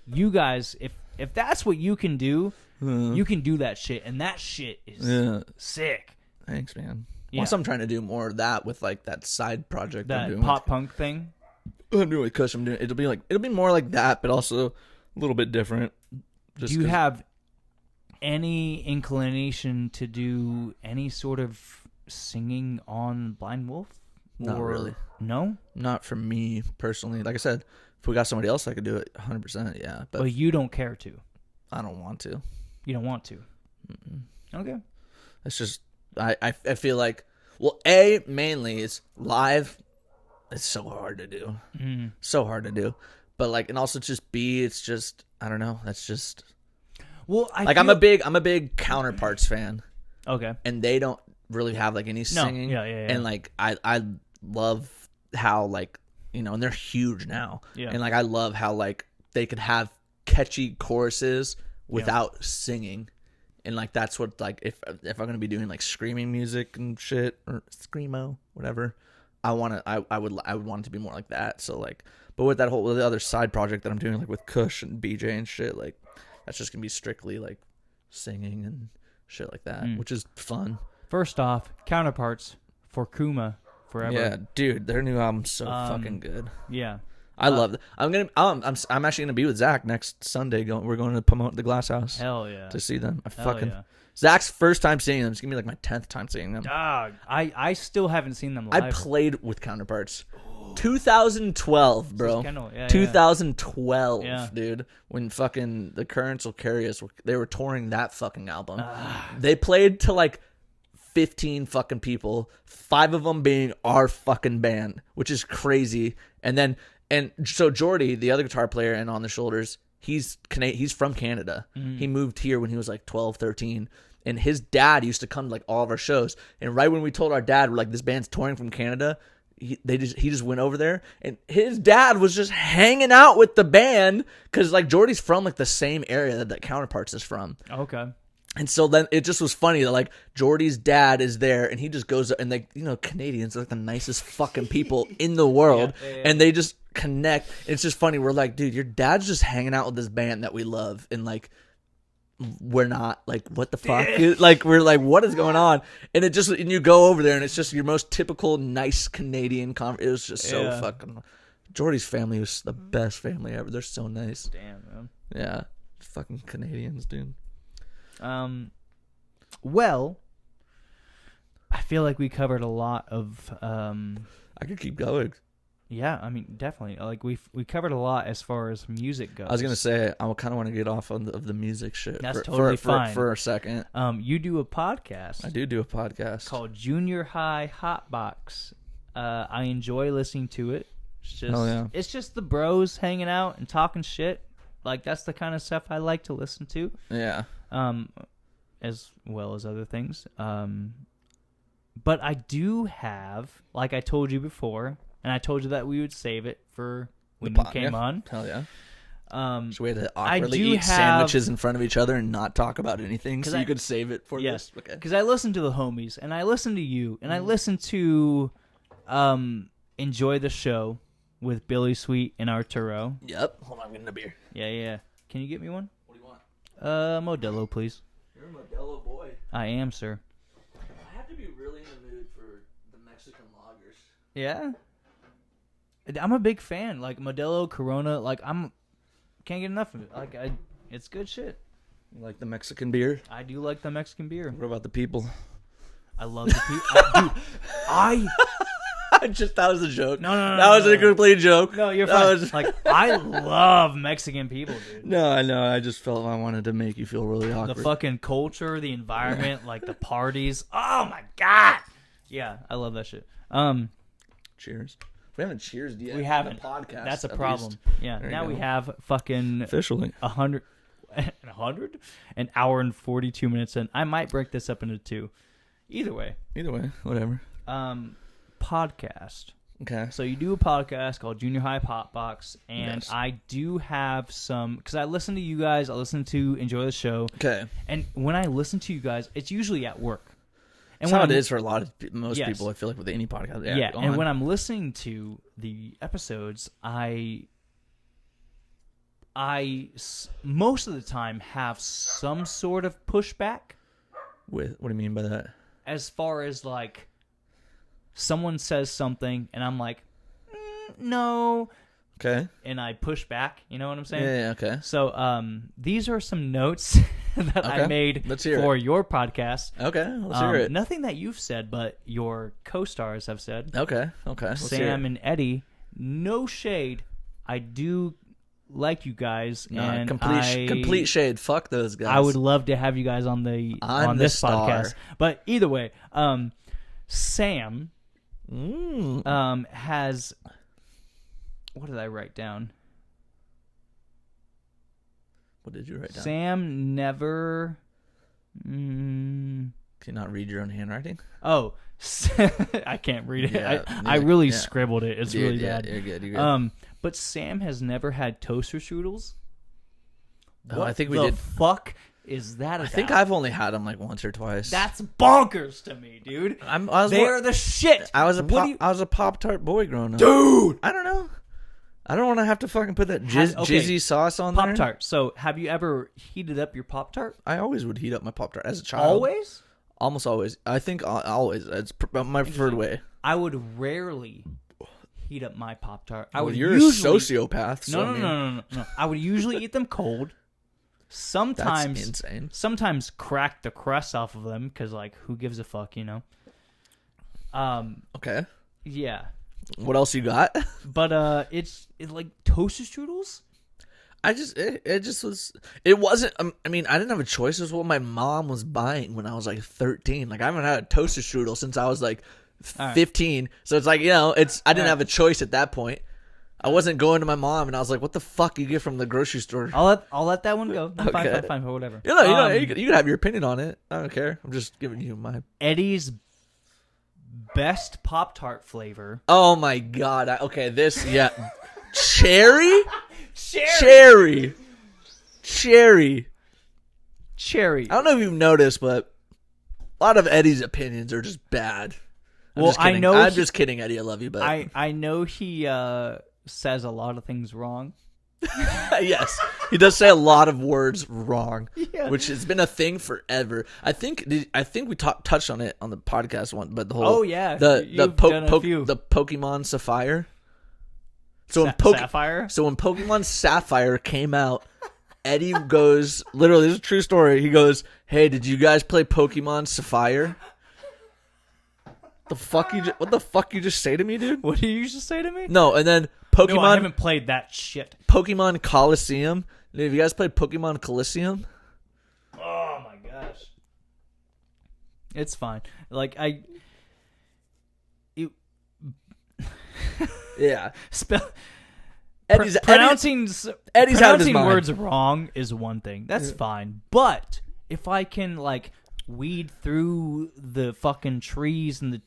you guys, if that's what you can do, you can do that shit, and that shit is sick.
Thanks, man.
Yeah.
Once I'm trying to do more of that with like that side project I'm
That
doing
pop punk thing.
I'm doing with Kush. It'll be more like that, but also a little bit different.
Do you have any inclination to do any sort of singing on Blindwolf?
Not really.
No?
Not for me personally. Like I said, if we got somebody else, I could do it 100%. Yeah,
but you don't care to.
I don't want to.
You don't want to.
Mm-mm.
Okay.
It's just I feel like mainly it's live. It's so hard to do. So hard to do. But like, and also just it's just I don't know. That's just.
Well,
I'm a big Counterparts fan.
Okay.
And they don't really have like any singing.
Yeah.
And like I love how like and they're huge now.
Yeah.
And like I love how like they could have catchy choruses without singing. And like that's what like if I'm gonna be doing like screaming music and shit or screamo whatever, I would want it to be more like that. So like, but with the other side project that I'm doing like with Kush and BJ and shit, like that's just gonna be strictly like singing and shit like that, which is fun.
First off, Counterparts for Kuma forever.
Yeah, dude, their new album's so fucking good.
Yeah,
I love it. I'm actually gonna be with Zach next Sunday. We're going to promote the Glass House.
Hell yeah,
to see them.
Yeah.
Zach's first time seeing them. It's gonna be like my 10th time seeing them.
Dog, I still haven't seen them live.
I played with Counterparts. 2012, bro. 2012, dude. When fucking The Currents Will Carry Us, they were touring that fucking album. They played to like 15 fucking people, 5 of them being our fucking band, which is crazy. And so Jordy, the other guitar player and On the Shoulders, he's from Canada. He moved here when he was like 12, 13. And his dad used to come to like all of our shows. And right when we told our dad, we're like, this band's touring from Canada, he just went over there, and his dad was just hanging out with the band because like Jordy's from like the same area that Counterparts is from.
Okay.
And so then it just was funny that like Jordy's dad is there, and he just goes, and like Canadians are like the nicest fucking people in the world, and they just connect. It's just funny. We're like, dude, your dad's just hanging out with this band that we love, and like we're not like, what the fuck? Like we're like, what is going on? And you go over there, and it's just your most typical nice Canadian it was just so fucking. Jordy's family was the best family ever. They're so nice.
Damn, man.
Yeah, fucking Canadians, dude.
Well, I feel like we covered a lot of.
I could keep going.
Yeah, I mean, definitely. Like we covered a lot as far as music goes.
I was gonna say I kind of want to get off of the music shit.
That's totally fine
for a second.
You do a podcast.
I do a podcast
called Junior High Hotbox. I enjoy listening to it. It's just the bros hanging out and talking shit. Like that's the kind of stuff I like to listen to.
Yeah.
As well as other things. But I do have, like I told you before. And I told you that we would save it for when you came on.
Hell yeah. So we had to awkwardly eat sandwiches in front of each other and not talk about anything, so you could save it for this. Okay.
Because I listened to the homies, and I listened to you, and I listened to Enjoy the Show with Billy Sweet and Arturo.
Yep. Hold on, I'm getting a beer.
Yeah. Can you get me one?
What do you want?
Modelo, please.
You're a Modelo boy.
I am, sir.
I have to be really in the mood for the Mexican lagers.
Yeah. I'm a big fan. Like Modelo, Corona. Like can't get enough of it. Like it's good shit.
You like the Mexican beer?
I do like the Mexican beer.
What about the people?
I love the people. I
that was a joke.
No.
That was a complete joke.
No, you're fine. Like I love Mexican people, dude.
No, I know. I just felt I wanted to make you feel really awkward.
The fucking culture, the environment, like the parties. Oh my god. Yeah, I love that shit.
Cheers. We haven't cheersed yet.
We haven't.
The podcast.
That's a problem.
Least.
Yeah.
There
Now we have fucking
officially
100, an hour and 42 minutes in. I might break this up into 2. Either way,
whatever.
Podcast.
Okay.
So you do a podcast called Junior High Pop Box, and
Yes.
I do have some because I listen to you guys. I listen to Enjoy the Show.
Okay.
And when I listen to you guys, it's usually at work. And
That's
when
how it is for most
Yes.
people. I feel like with any podcast.
Yeah. And when I'm listening to the episodes, I most of the time have some sort of pushback.
What do you mean by that?
As far as like someone says something and I'm like, no.
Okay.
And I push back. You know what I'm saying?
Yeah, okay.
So these are some notes that I made for your podcast.
Okay, let's hear it.
Nothing that you've said, but your co-stars have said.
Okay. Let's hear
Sam
it.
and Eddie. No shade. I do like you guys. And
complete shade. Fuck those guys.
I would love to have you guys on this podcast. But either way, Sam has. What did I write down?
What did you write down?
Sam never.
Can you not read your own handwriting?
Oh, I can't read it.
Yeah,
I really scribbled it. It's really bad.
You're good.
But Sam has never had toaster strudels.
Oh, I think we
the
did.
Fuck is that about?
I think I've only had them like once or twice.
That's bonkers to me, dude. They're the shit.
I was a Pop-Tart boy growing up.
Dude!
I don't know. I don't want to have to fucking put that jizzy sauce on there.
Pop-Tart. So, have you ever heated up your Pop-Tart?
I always would heat up my Pop-Tart as a child.
Always?
Almost always. I think always. It's my preferred way.
I would rarely heat up my Pop-Tart.
You're a sociopath. So
No. I would usually eat them cold. Sometimes,
that's insane.
Sometimes crack the crust off of them because, like, who gives a fuck, you know?
Okay.
Yeah.
What else you got?
But it's like toaster strudels.
It wasn't. I mean, I didn't have a choice. It was what my mom was buying when I was like 13. Like I haven't had a toaster strudel since I was like 15. Right. So it's like I didn't have a choice at that point. I wasn't going to my mom and I was like, "What the fuck you get from the grocery store?"
I'll let that one go.
Okay.
Fine, whatever.
You can have your opinion on it. I don't care. I'm just giving you my
Eddie's best Pop-Tart flavor.
Oh my god. Cherry?
Cherry.
I don't know if you've noticed, but a lot of Eddie's opinions are just bad. I'm just kidding, Eddie. I love you, but
I know he says a lot of things wrong.
Yes, he does say a lot of words wrong,
yeah.
Which has been a thing forever. I think we touched on it on the podcast one, but the whole the Pokemon Sapphire.
Sapphire.
So when Pokemon Sapphire came out, Eddie goes, literally, this is a true story. He goes, "Hey, did you guys play Pokemon Sapphire?" What the fuck you just say to me, dude?
What did you just say to me?
No, and then Pokemon.
No, I haven't played that shit.
Pokemon Coliseum. Have you guys played Pokemon Coliseum?
Oh my gosh, it's fine. Like
yeah.
Pronouncing
out of his mind.
Words wrong is one thing. That's fine. But if I can like weed through the fucking trees and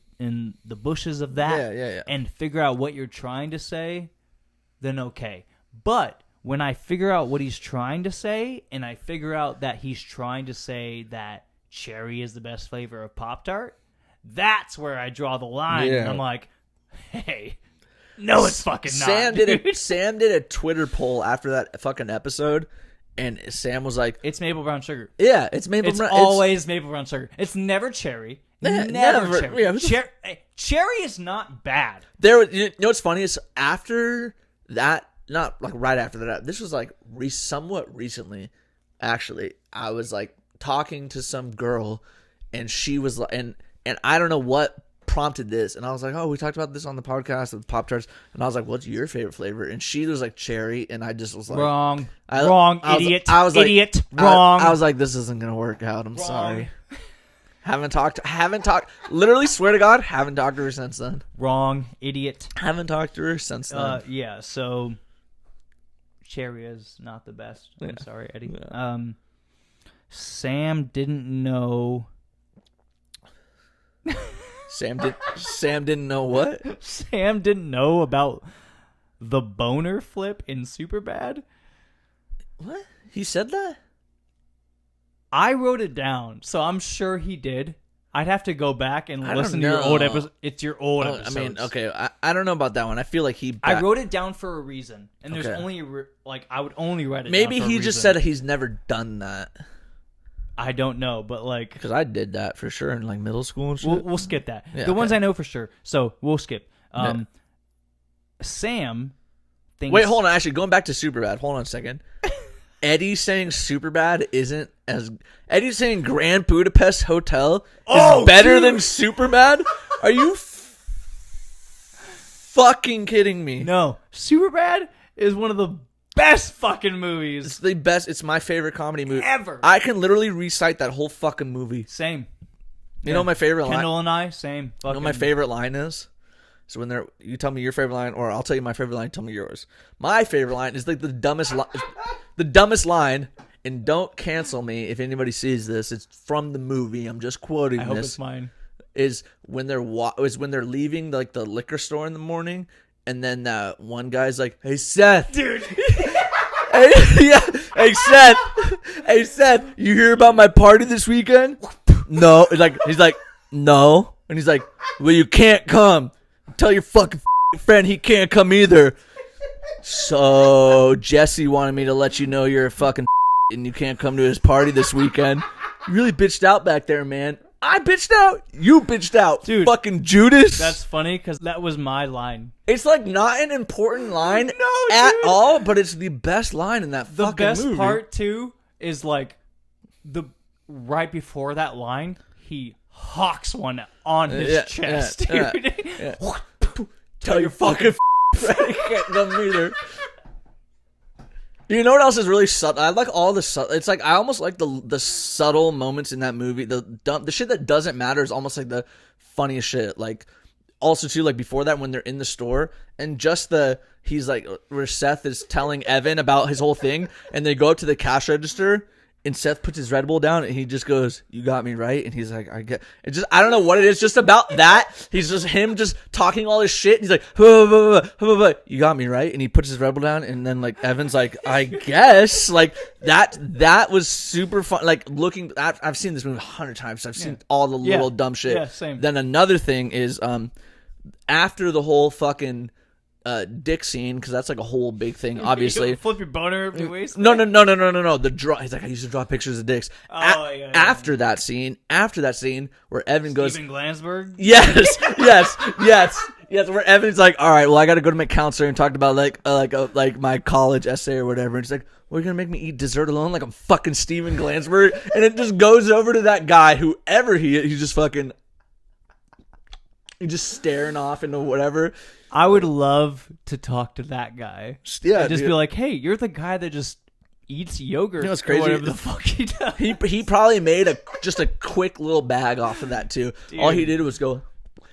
the bushes of that and figure out what you're trying to say, then okay. But when I figure out what he's trying to say and I figure out that he's trying to say that cherry is the best flavor of Pop-Tart, that's where I draw the line. Yeah. And I'm like, hey, no, it's fucking not.
Sam did a Twitter poll after that fucking episode, And Sam was like,
it's maple brown sugar.
Yeah, it's maple
It's
brown.
always maple brown sugar. It's never cherry. Never cherry.
Yeah,
cherry is not bad.
You know what's funny is after that, not like right after that. This was like somewhat recently. Actually, I was like talking to some girl, and she was like, and I don't know what prompted this, and I was like, oh, we talked about this on the podcast with Pop-Tarts, and I was like, what's your favorite flavor? And she was like cherry, and I just was like,
wrong,
idiot.
I was idiot, wrong.
I was like, this isn't gonna work out. I'm sorry. Haven't talked. Literally, swear to God, haven't talked to her since then.
Wrong, idiot.
Haven't talked to her since then.
Yeah. So, cherry is not the best. I'm sorry, Eddie.
Yeah.
Sam didn't know.
Sam didn't know what?
Sam didn't know about the boner flip in Superbad.
What? He said that?
I wrote it down, so I'm sure he did. I'd have to go back and listen to your old episode. It's your old episode.
I mean, okay, I don't know about that one. I feel like
I wrote it down for a reason, and there's only I would only write it.
Maybe
down for
he
a
just
reason.
said he's never done that.
I don't know, but like,
because I did that for sure in like middle school and shit.
We'll skip that.
Yeah,
the ones I know for sure. So we'll skip. Sam thinks.
Wait, hold on. Actually, going back to Superbad. Hold on a second. Eddie saying Superbad isn't as. Eddie saying Grand Budapest Hotel is better than Superbad? Are you fucking kidding me?
No, Superbad is one of the best fucking movies.
It's the best. It's my favorite comedy movie
ever.
I can literally recite that whole fucking movie.
Same.
You know what my favorite line?
Kendall and I, same.
You know what my favorite line is? So when you tell me your favorite line, or I'll tell you my favorite line. Tell me yours. My favorite line is like the dumbest line. And don't cancel me if anybody sees this. It's from the movie. I'm just quoting
I
this.
hope it's mine.
Is when they're leaving like the liquor store in the morning, and then that one guy's like, "Hey Seth,
dude."
Hey Seth, you hear about my party this weekend? No. He's like, no, and he's like, well, you can't come. Tell your fucking friend he can't come either. So Jesse wanted me to let you know you're a fucking and you can't come to his party this weekend. You really bitched out back there, man. I bitched out. You bitched out,
dude.
Fucking Judas.
That's funny because that was my line.
It's like not an important line at all, but it's the best line in that fucking movie.
The best part too is like right before that line, he hawks one on his chest. Dude.
Yeah. Tell your fucking friend he can't come either. You know what else is really subtle? I like all the subtle. It's like I almost like the subtle moments in that movie. The shit that doesn't matter is almost like the funniest shit. Like also too, like before that when they're in the store and just he's like where Seth is telling Evan about his whole thing and they go up to the cash register and Seth puts his Red Bull down and he just goes, "You got me right," and he's like, I don't know what it is, just about that. He's just him just talking all his shit. And he's like, "You got me right," and he puts his Red Bull down and then like Evan's like, "I guess," like that was super fun. Like looking, I've seen this movie 100 times. So I've seen all the little dumb shit.
Yeah, same.
Then another thing is after the whole fucking dick scene, because that's like a whole big thing, obviously.
You flip your boner up your waist.
No. The draw. He's like, I used to draw pictures of dicks. After that scene, where Evan goes,
Steven Glansberg.
Yes. Where Evan's like, all right, well, I got to go to my counselor and talk about like my college essay or whatever. And she's like, well, you're gonna make me eat dessert alone like I'm fucking Steven Glansberg. And it just goes over to that guy, whoever he is. He's just fucking. He's just staring off into whatever.
I would love to talk to that guy.
Yeah,
and just be like, hey, you're the guy that just eats yogurt.
You know what's crazy?
Or whatever the fuck he does.
He probably made just a quick little bag off of that too. Dude. All he did was go.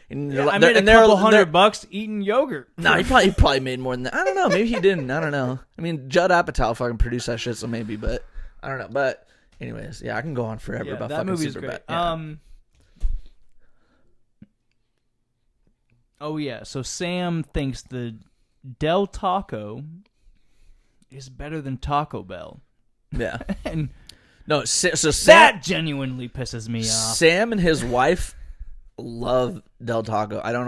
And
I made a couple $100 eating yogurt.
Nah, he probably made more than that. I don't know. Maybe he didn't. I don't know. I mean, Judd Apatow fucking produced that shit, so maybe. But I don't know. But anyways, yeah, I can go on forever about
that
fucking
movie's
Superbad.
great.
Yeah.
Oh yeah, so Sam thinks the Del Taco is better than Taco Bell.
Yeah.
And
no, so Sam,
that genuinely pisses me off.
Sam and his wife love Del Taco. I don't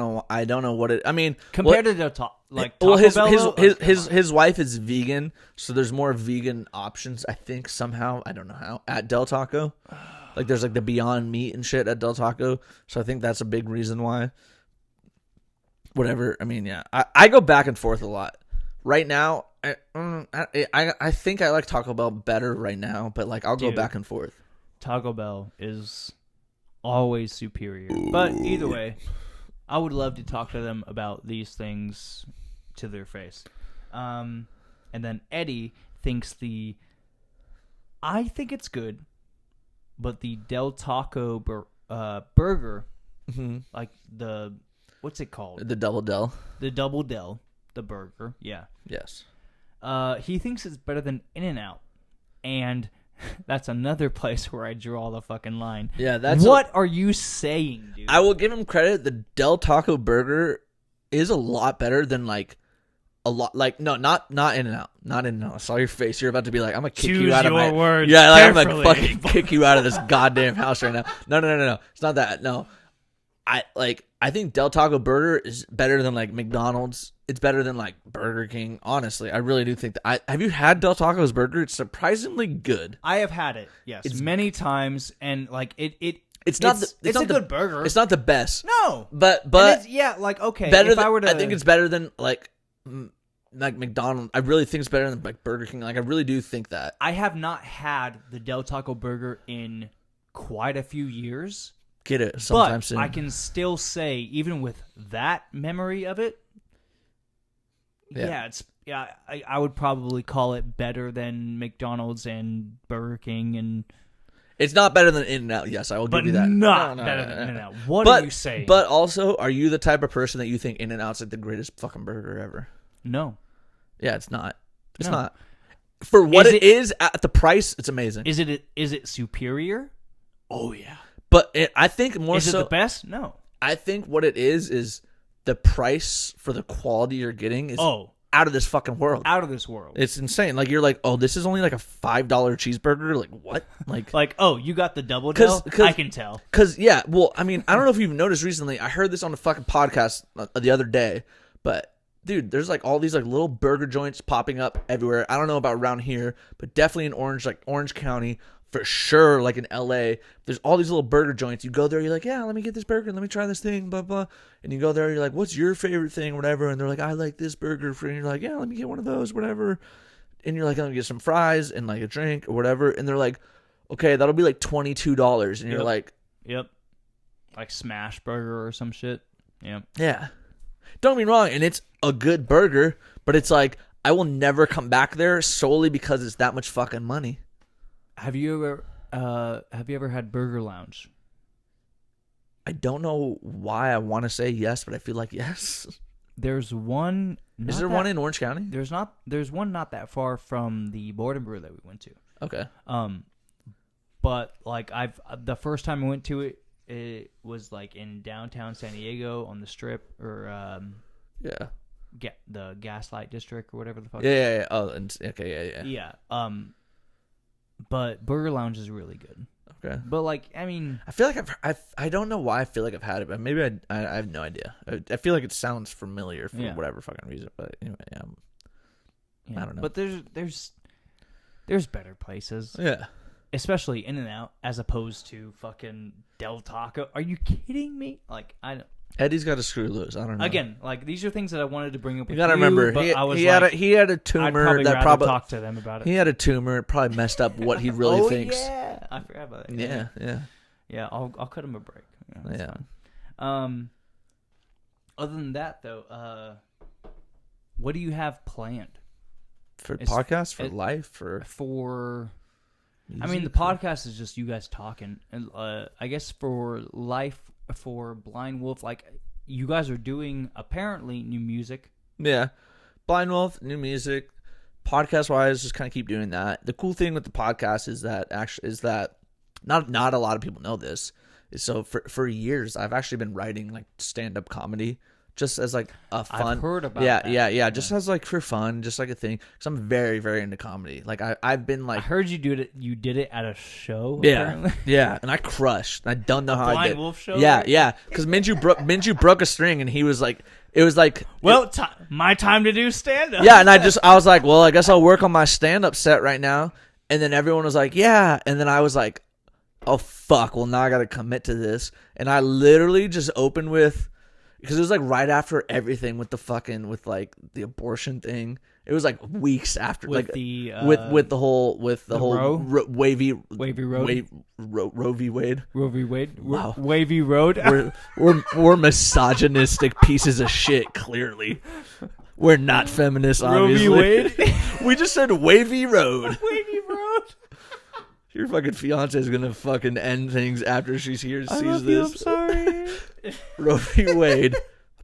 know what it. I mean,
compared to Del Taco,
his wife is vegan, so there's more vegan options. I think somehow, I don't know how, at Del Taco. Like there's like the Beyond Meat and shit at Del Taco, so I think that's a big reason why. Whatever. I mean, yeah, I go back and forth a lot. Right now, I think I like Taco Bell better right now, but like I'll go back and forth.
Taco Bell is always superior. But either way, I would love to talk to them about these things to their face. And then Eddie thinks I think it's good, but the Del Taco burger, like what's it called?
The Double Del.
The Double Del, the burger, yeah.
Yes.
He thinks it's better than In-N-Out. And that's another place where I draw the fucking line.
Yeah, that's
what are you saying, dude?
I will give him credit. The Del Taco burger is a lot better than not In-N-Out. Not In-N-Out. I saw your face. You're about to be like, I'm gonna kick you out of my
words.
Yeah, like, I'm gonna fucking kick you out of this goddamn house right now. No. It's not that. No. I think Del Taco burger is better than like McDonald's. It's better than like Burger King. Honestly, I really do think that. Have you had Del Taco's burger? It's surprisingly good.
I have had it. Yes, it's many times, and like
it's
a good burger.
It's not the best.
No,
but
okay.
Better. I think it's better than like McDonald's. I really think it's better than like Burger King. Like I really do think that.
I have not had the Del Taco burger in quite a few years.
Get it sometime soon.
I can still say, even with that memory of it, I would probably call it better than McDonald's and Burger King, and
it's not better than In-N-Out. Yes, I will give you that.
Not better than In-N-Out. What are you saying?
But also, are you the type of person that you think In-N-Out's like the greatest fucking burger ever?
No.
Yeah, it's not. It's not. For what it is at the price, it's amazing.
Is it superior? Oh yeah.
But I think more
so... Is it the best? No.
I think what it is the price for the quality you're getting is out of this fucking world.
Out of this world.
It's insane. Like, you're like, oh, this is only like a $5 cheeseburger? Like, what?
Like, oh, you got the Double Del? I can tell.
Because, yeah, well, I mean, I don't know if you've noticed recently. I heard this on a fucking podcast the other day. But, dude, there's like all these like little burger joints popping up everywhere. I don't know about around here, but definitely in Orange County. For sure, like in LA, there's all these little burger joints. You go there, you're like, yeah, let me get this burger, let me try this thing, blah, blah. And you go there, you're like, what's your favorite thing, whatever. And they're like, I like this burger. And you're like, yeah, let me get one of those, whatever. And you're like, let me get some fries and like a drink or whatever. And they're like, okay, that'll be like $22. And you're like,
yep. Like Smash Burger or some shit. Yep.
Yeah. Don't get me wrong. And it's a good burger, but it's like, I will never come back there solely because it's that much fucking money.
Have you ever had Burger Lounge?
I don't know why I want to say yes, but I feel like yes.
There's one.
Is there one in Orange County?
There's one not that far from the Board and Brew that we went to.
Okay.
But like the first time I went to it, it was like in downtown San Diego on the Strip or the Gaslight District or whatever the fuck.
Yeah. Oh, okay.
Yeah. But Burger Lounge is really good.
Okay.
But like, I mean,
I feel like I don't know why I feel like I've had it, but maybe I have no idea. I feel like it sounds familiar for whatever fucking reason, but anyway, I don't know.
But there's better places.
Yeah.
Especially In-N-Out as opposed to fucking Del Taco. Are you kidding me? Like, I don't.
Eddie's got a screw loose. I don't know.
Again, like these are things that I wanted to bring up.
You gotta remember, he had a tumor
that probably talk to them about it.
He had a tumor. It probably messed up what he really thinks.
Yeah, I forgot about that. Yeah. I'll cut him a break. Yeah. Fine. Other than that, though, what do you have planned
for podcasts, for life,
for? Music, I mean, the podcast is just you guys talking, and I guess for life. For Blind Wolf, like you guys are doing apparently new music.
Yeah, Blind Wolf, new music. Podcast wise, just kind of keep doing that. The cool thing with the podcast is that not a lot of people know this. So for years, I've actually been writing like stand up comedy just as like a fun.
I've heard about
yeah,
that.
yeah, just as like for fun, just like a thing. Because I'm very, very into comedy. Like I've been
I
like,
heard you did it at a show.
yeah,
Apparently.
yeah, and I crushed. I don't know how I did.
Blind Wolf show.
Yeah, yeah, because Minju broke a string, and he was like, it was like,
well, my time to do stand up.
yeah, and I was like, well, I guess I'll work on my stand up set right now, and then everyone was like, yeah, and then I was like, oh fuck, well now I got to commit to this, and I literally just opened with, because it was like right after everything with the abortion thing. It was like weeks after,
with
like
the
with the whole wavy
road,
Roe v. Wade.
Roe v. Wade,
Wow.
wavy road.
We're misogynistic pieces of shit. Clearly, we're not feminists. Obviously,
Roe v. Wade.
We just said wavy road.
Wavy road.
Your fucking fiance is gonna fucking end things after she sees
love
this.
You, I'm sorry.
Roe v. Wade.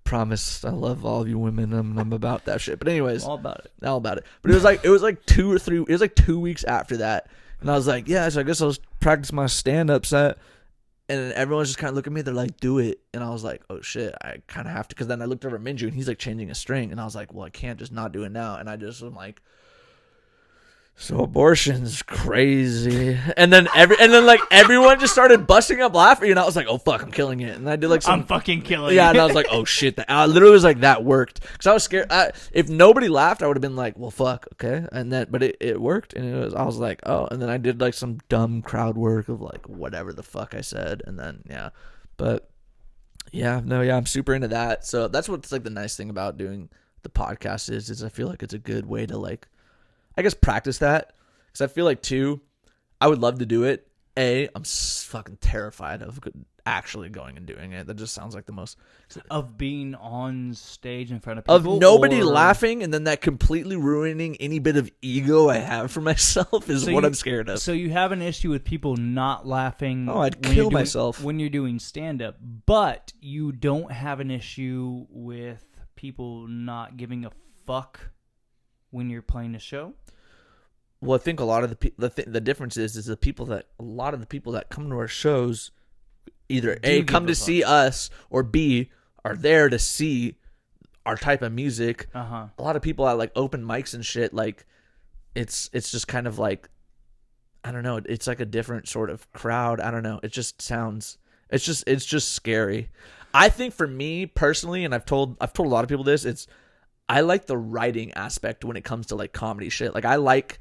Promise, I love all you women. I'm about that shit. But anyways,
all about it.
But it was like 2 weeks after that, and I was like, yeah, so I guess I'll practice my stand up set. And then everyone's just kind of looking at me. They're like, do it. And I was like, oh shit, I kind of have to. Because then I looked over at Minju, and he's like changing a string, and I was like, well, I can't just not do it now. And I just am like, so abortion's crazy. And then everyone just started busting up laughing, and I was like, oh fuck, I'm killing it. And I did like
I'm fucking killing it.
Yeah, and I was like, oh shit. I literally was like, that worked. Because I was scared. If nobody laughed, I would have been like, well fuck, okay. And then but it worked, and I was like, oh. And then I did like some dumb crowd work of like whatever the fuck I said, and then yeah. But yeah, I'm super into that. So that's what's like the nice thing about doing the podcast is I feel like it's a good way to like, I guess, practice that. Because I feel like, too, I would love to do it. I'm fucking terrified of actually going and doing it. That just sounds like the most...
Of being on stage in front of people?
Of nobody laughing, and then that completely ruining any bit of ego I have for myself is what I'm scared of.
So you have an issue with people not laughing...
Oh, I'd kill myself.
When you're doing stand-up. But you don't have an issue with people not giving a fuck when you're playing a show?
Well, I think a lot of the difference is a lot of the people that come to our shows either A, come to see us, or B, are there to see our type of music.
Uh-huh.
A lot of people at like open mics and shit, like it's just kind of like, I don't know, it's like a different sort of crowd. I don't know. It just sounds, it's just scary. I think for me personally, and I've told a lot of people this, I like the writing aspect when it comes to like comedy shit. Like I like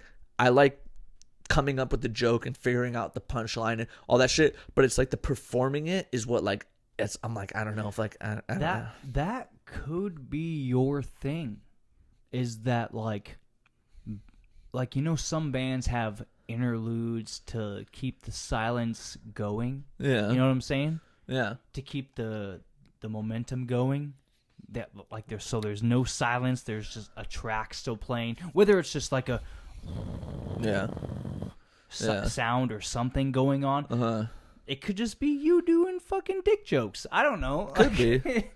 coming up with the joke and figuring out the punchline and all that shit. But it's like the performing it is what like I'm like, I don't know if like I don't know.
That could be your thing. Is that like you know, some bands have interludes to keep the silence going.
Yeah.
You know what I'm saying?
Yeah.
To keep the momentum going. That like there's no silence. There's just a track still playing. Whether it's just like a sound or something going on.
Uh-huh.
It could just be you doing fucking dick jokes. I don't know.
Could be.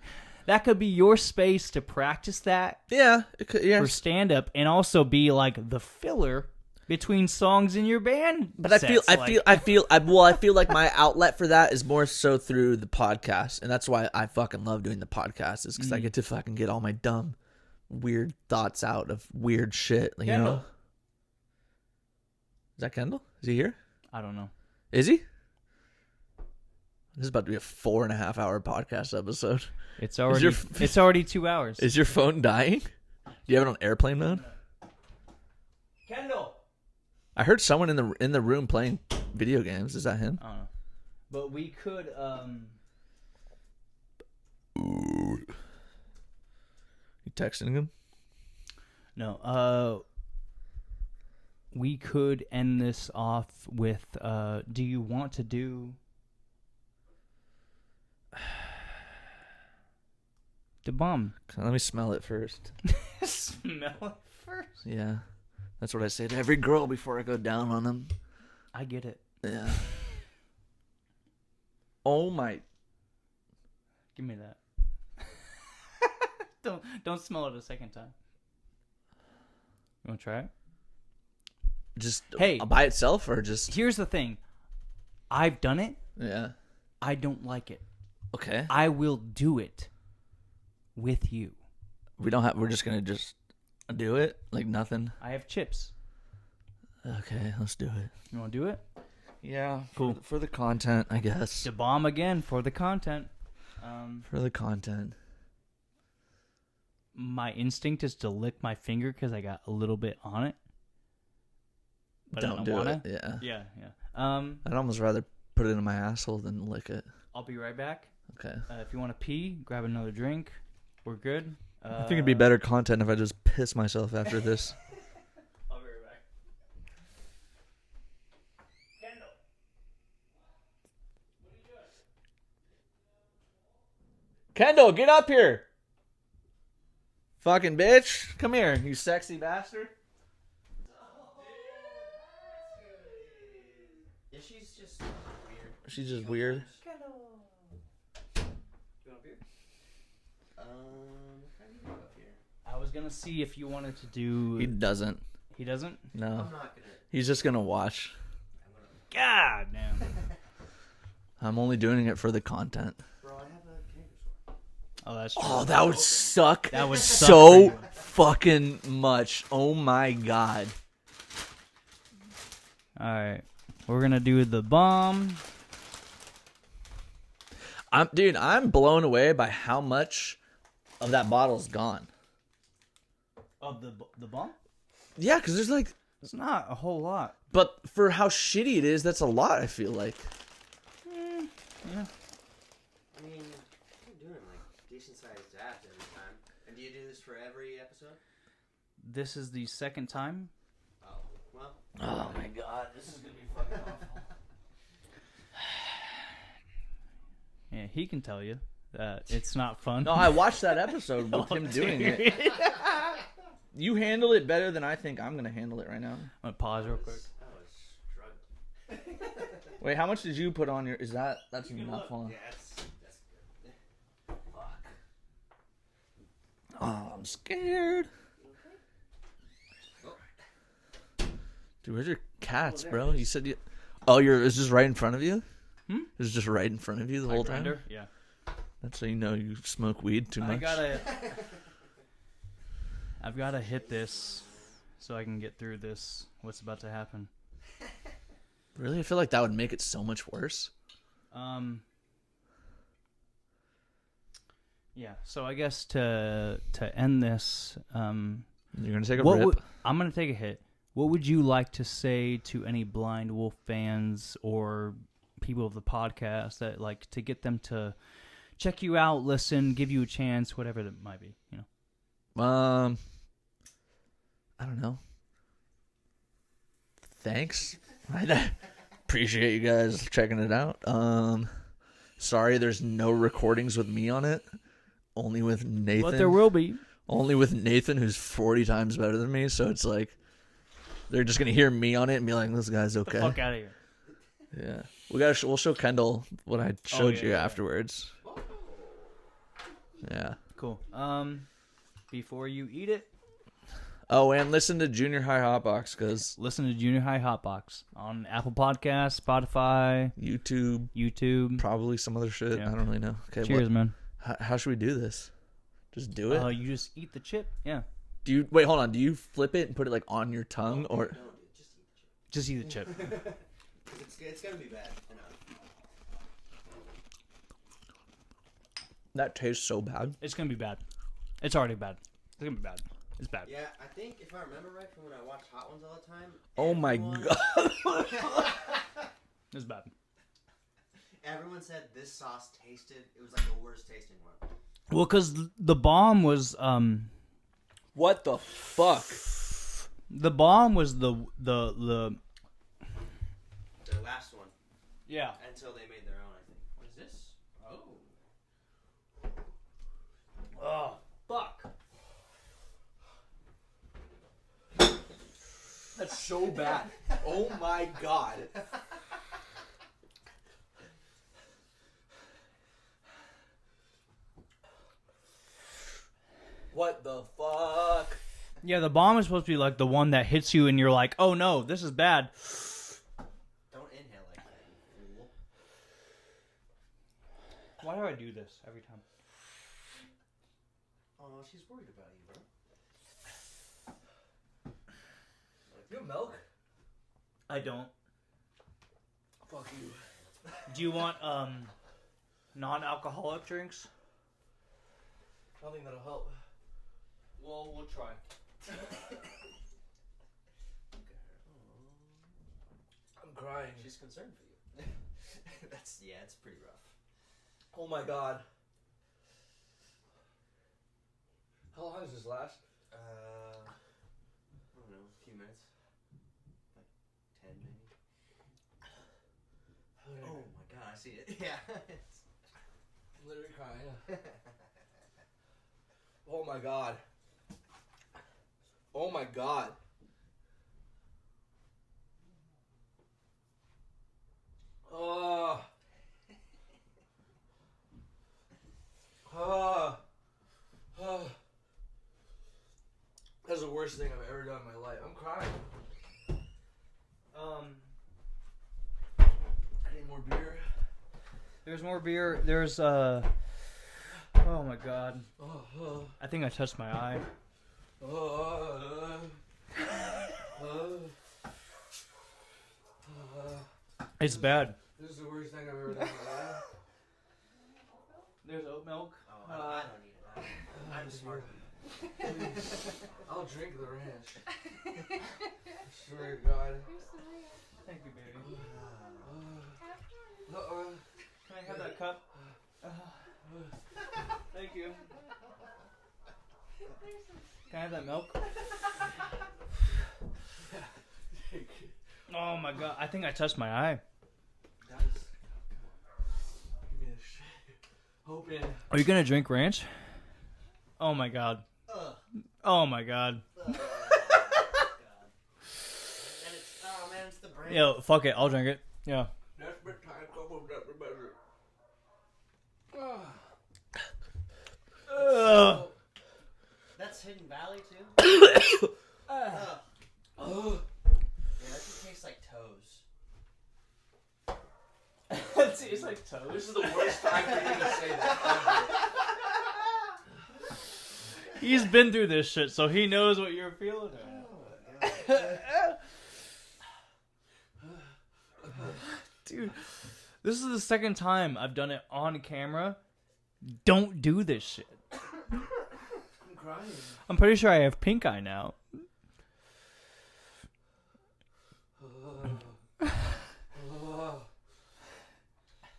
That could be your space to practice that.
Yeah. It could, yeah.
For stand up, and also be like the filler between songs in your band.
But
sets.
I feel like my outlet for that is more so through the podcast, and that's why I fucking love doing the podcast, is because I get to fucking get all my dumb, weird thoughts out of weird shit. You
Kendall.
know? Is that Kendall? Is he here?
I don't know.
Is he? This is about to be a 4.5 hour podcast episode.
It's already 2 hours.
Is your phone dying? Do you have it on airplane mode?
Kendall.
I heard someone in the room playing video games. Is that him?
I don't know. But we could
You texting him?
No. We could end this off with do you want to do the bomb?
Let me smell it first.
Smell it first?
Yeah. That's what I say to every girl before I go down on them.
I get it.
Yeah. Oh my.
Give me that. Don't smell it a second time. You want to try it?
Just
hey,
by itself or just...
Here's the thing. I've done it.
Yeah.
I don't like it.
Okay.
I will do it. with you.
We don't have. We're just gonna do it like nothing.
I have chips.
Okay, let's do it.
You want to do it?
Yeah,
cool.
For the content, I guess.
To bomb again for the content.
For the content.
My instinct is to lick my finger because I got a little bit on it. But
don't do
wanna.
it. Yeah.
Yeah.
I'd almost rather put it in my asshole than lick it.
I'll be right back.
Okay.
If you want to pee, grab another drink. We're good.
I think it'd be better content if I just piss myself after this.
I'll be right back. Kendall. What are you doing?
Kendall, get up here. Fucking bitch. Come here, you sexy bastard.
Yeah, she's just weird.
She's just weird.
You want a beer? How do you go up here?
I was gonna see if you wanted to do.
He doesn't.
He doesn't.
No.
I'm not gonna.
He's just gonna watch.
God damn.
I'm only doing it for the content.
Bro, I have a canker sore.
Oh, that's true.
Oh, that would suck.
That would suck
so
for you.
fucking much. Oh my god.
All right, we're gonna do the bomb.
I'm blown away by how much of that bottle's gone.
Of the bomb?
Yeah, because there's like,
It's not a whole lot.
but for how shitty it is, that's a lot. I feel like.
Yeah.
I mean, you're doing like decent sized dabs every time. And do you do this for every episode?
This is the second time.
Oh, well.
Oh my god, this is gonna be fucking awful.
Yeah, he can tell you that it's not fun.
No, I watched that episode with
Oh,
him doing
dude.
it. You handle it better than I think I'm gonna handle it right now.
I'm gonna pause real quick.
I was struggling.
Wait, how much did you put on your? Is that's enough? Hold on.
Yeah, that's good.
Fuck. Oh, I'm scared. Dude, where's your cats, bro? You said you. Oh, is this right in front of you?
Hmm?
Is just right in front of you the whole time?
Grinder? Yeah.
That's how you know you smoke weed too much.
I've gotta hit this so I can get through this. What's about to happen?
Really, I feel like that would make it so much worse.
Yeah. So I guess to end this,
You're gonna take a
what
rip.
I'm gonna take a hit. What would you like to say to any Blind Wolf fans or people of the podcast that like to get them to check you out, listen, give you a chance, whatever that might be, you know?
I don't know. Thanks. I appreciate you guys checking it out. Sorry there's no recordings with me on it. Only with Nathan.
But there will be.
Only with Nathan, who's 40 times better than me, so it's like they're just gonna hear me on it and be like, "This guy's okay."
Get the fuck out of here.
Yeah, we'll show Kendall what I showed you afterwards. Yeah.
Cool. Before you eat it,
Oh, and listen to Junior High Hotbox because
listen to Junior High Hotbox on Apple Podcasts, Spotify,
YouTube, probably some other shit.
Yeah.
I don't really know. Okay,
Cheers, man.
How should we do this? Just do it.
You just eat the chip. Yeah.
Do you wait? Hold on. Do you flip it and put it like on your tongue or?
No,
Just eat the chip.
it's gonna be bad. I know.
That tastes so bad.
It's gonna be bad. It's already bad. It's gonna be bad. It's bad.
Yeah, I think if I remember right from when I watch Hot Ones all the time.
Oh my god.
It's bad.
Everyone said this sauce tasted. It was like the worst tasting one.
Well, because the bomb was
What the fuck?
the bomb was the
The last one.
yeah.
Until they made their own, I think. What is this? Oh.
Oh fuck.
That's so bad. Oh my god. What the fuck?
Yeah, the bomb is supposed to be like the one that hits you and you're like, oh no, this is bad.
Don't inhale like that, you fool.
Why do I do this every time?
Oh, she's worried about you, bro.
You have milk?
I don't.
Fuck you.
Do you want non-alcoholic drinks?
I don't think that'll help.
Well, we'll try.
I'm crying.
She's concerned for you. It's pretty rough.
Oh my god. How long does this last?
I don't know, a few minutes. Like 10 maybe. Oh my god, I see it. Yeah.
I'm literally crying. Oh my god. Oh my god. Oh. Oh. Oh. That's the worst thing I've ever done in my life. I'm crying. I need more beer.
There's more beer. There's oh my god. I think I touched my eye. It's bad.
This is the worst thing I've ever done in my life.
There's oat milk.
Oh, I don't need it. I'm smart.
I'll drink the ranch. I swear to God.
Thank you, baby.
Uh-oh.
Can I have that cup? Thank you. Can I have that milk? Oh my god, I think I touched my eye.
That is... Give me this shit. Hoping.
Are you gonna drink ranch? Oh my god. Oh my god.
And it's, oh man, it's the brain.
Yo, fuck it, I'll drink it. Yeah.
Desperate time, come of desperate measure.
That's Hidden Valley too?
Oh.
Yeah, that just tastes like toes.
It tastes like toast.
This is the worst time for you to say that ever.
He's been through this shit, so he knows what you're feeling. Dude, this is the second time I've done it on camera. Don't do this shit.
I'm crying.
I'm pretty sure I have pink eye now.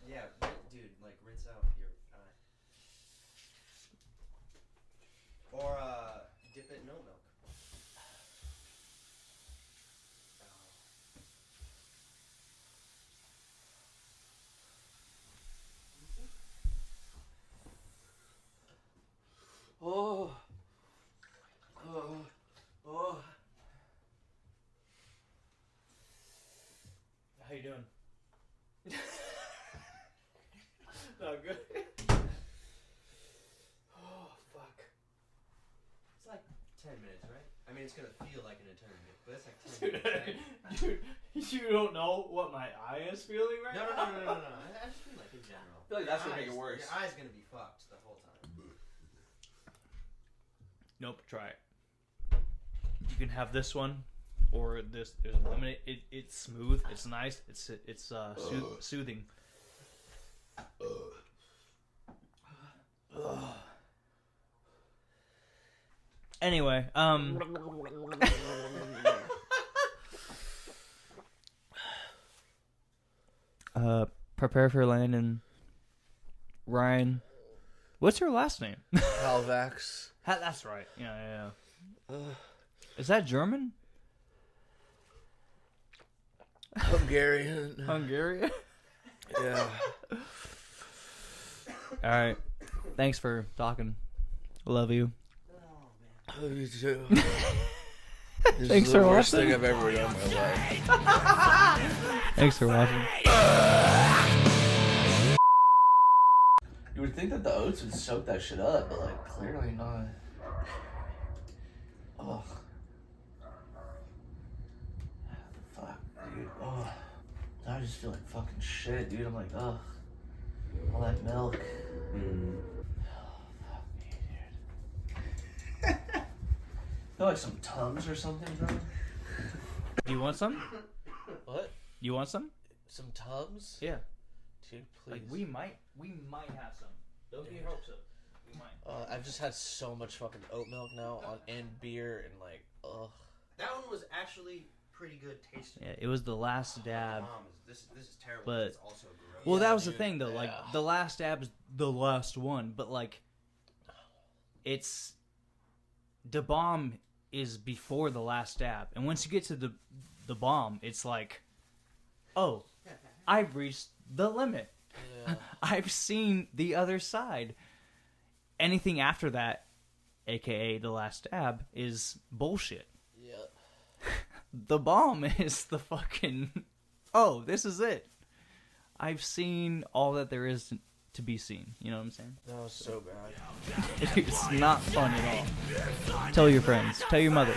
Yeah, dude, like rinse out your eye. Or dip it in oat milk.
Oh. Oh. Oh.
How you doing? Not good.
Oh, fuck.
It's like 10 minutes, right? I mean, it's gonna feel like an eternity, but it's like 10 minutes, right?
Dude, you don't know what my eye is feeling right
No.
now?
I just mean like in general.
I feel like that's
Your
gonna make it
eyes-
worse.
Your eye's gonna be fucked the whole time.
Nope, try it. You can have this one, or this. There's a lemonade. It's smooth. It's nice. It's soothing. Anyway, prepare for Landon. Ryan, what's your last name?
Halvaks.
That's right. Yeah. Is that German?
Hungarian.
Hungarian?
Yeah.
All right. Thanks for talking. Love you.
Oh, you too.
Thanks
is
for
the worst
watching.
thing I've ever done in my life.
Thanks for watching.
You would think that the oats would soak that shit up, but like clearly not. Ugh. Fuck, dude. Ugh. I just feel like fucking shit, dude. I'm like, ugh. All that milk. Oh, fuck me, dude. feel like some Tums or something, bro.
Do you want some?
What?
You want some?
Some Tums?
Yeah.
Dude, please.
Like we might have some. Don't get your hopes up. We might.
I've just had so much fucking oat milk now and beer and like, ugh.
That one was actually pretty good tasting.
Yeah, it was the last dab.
This is terrible.
But
It's also gross.
well,
Yeah,
that was
dude,
the thing though. Like the last dab's the last one, but like it's the bomb is before the last dab, and once you get to the bomb, it's like, oh, I've reached the limit.
Yeah.
I've seen the other side. Anything after that, aka the last dab, is bullshit.
Yeah.
The bomb is the fucking, oh, this is it. I've seen all that there is to be seen. You know what I'm saying?
That was so bad.
It's not fun at all. Tell your friends. Tell your mother.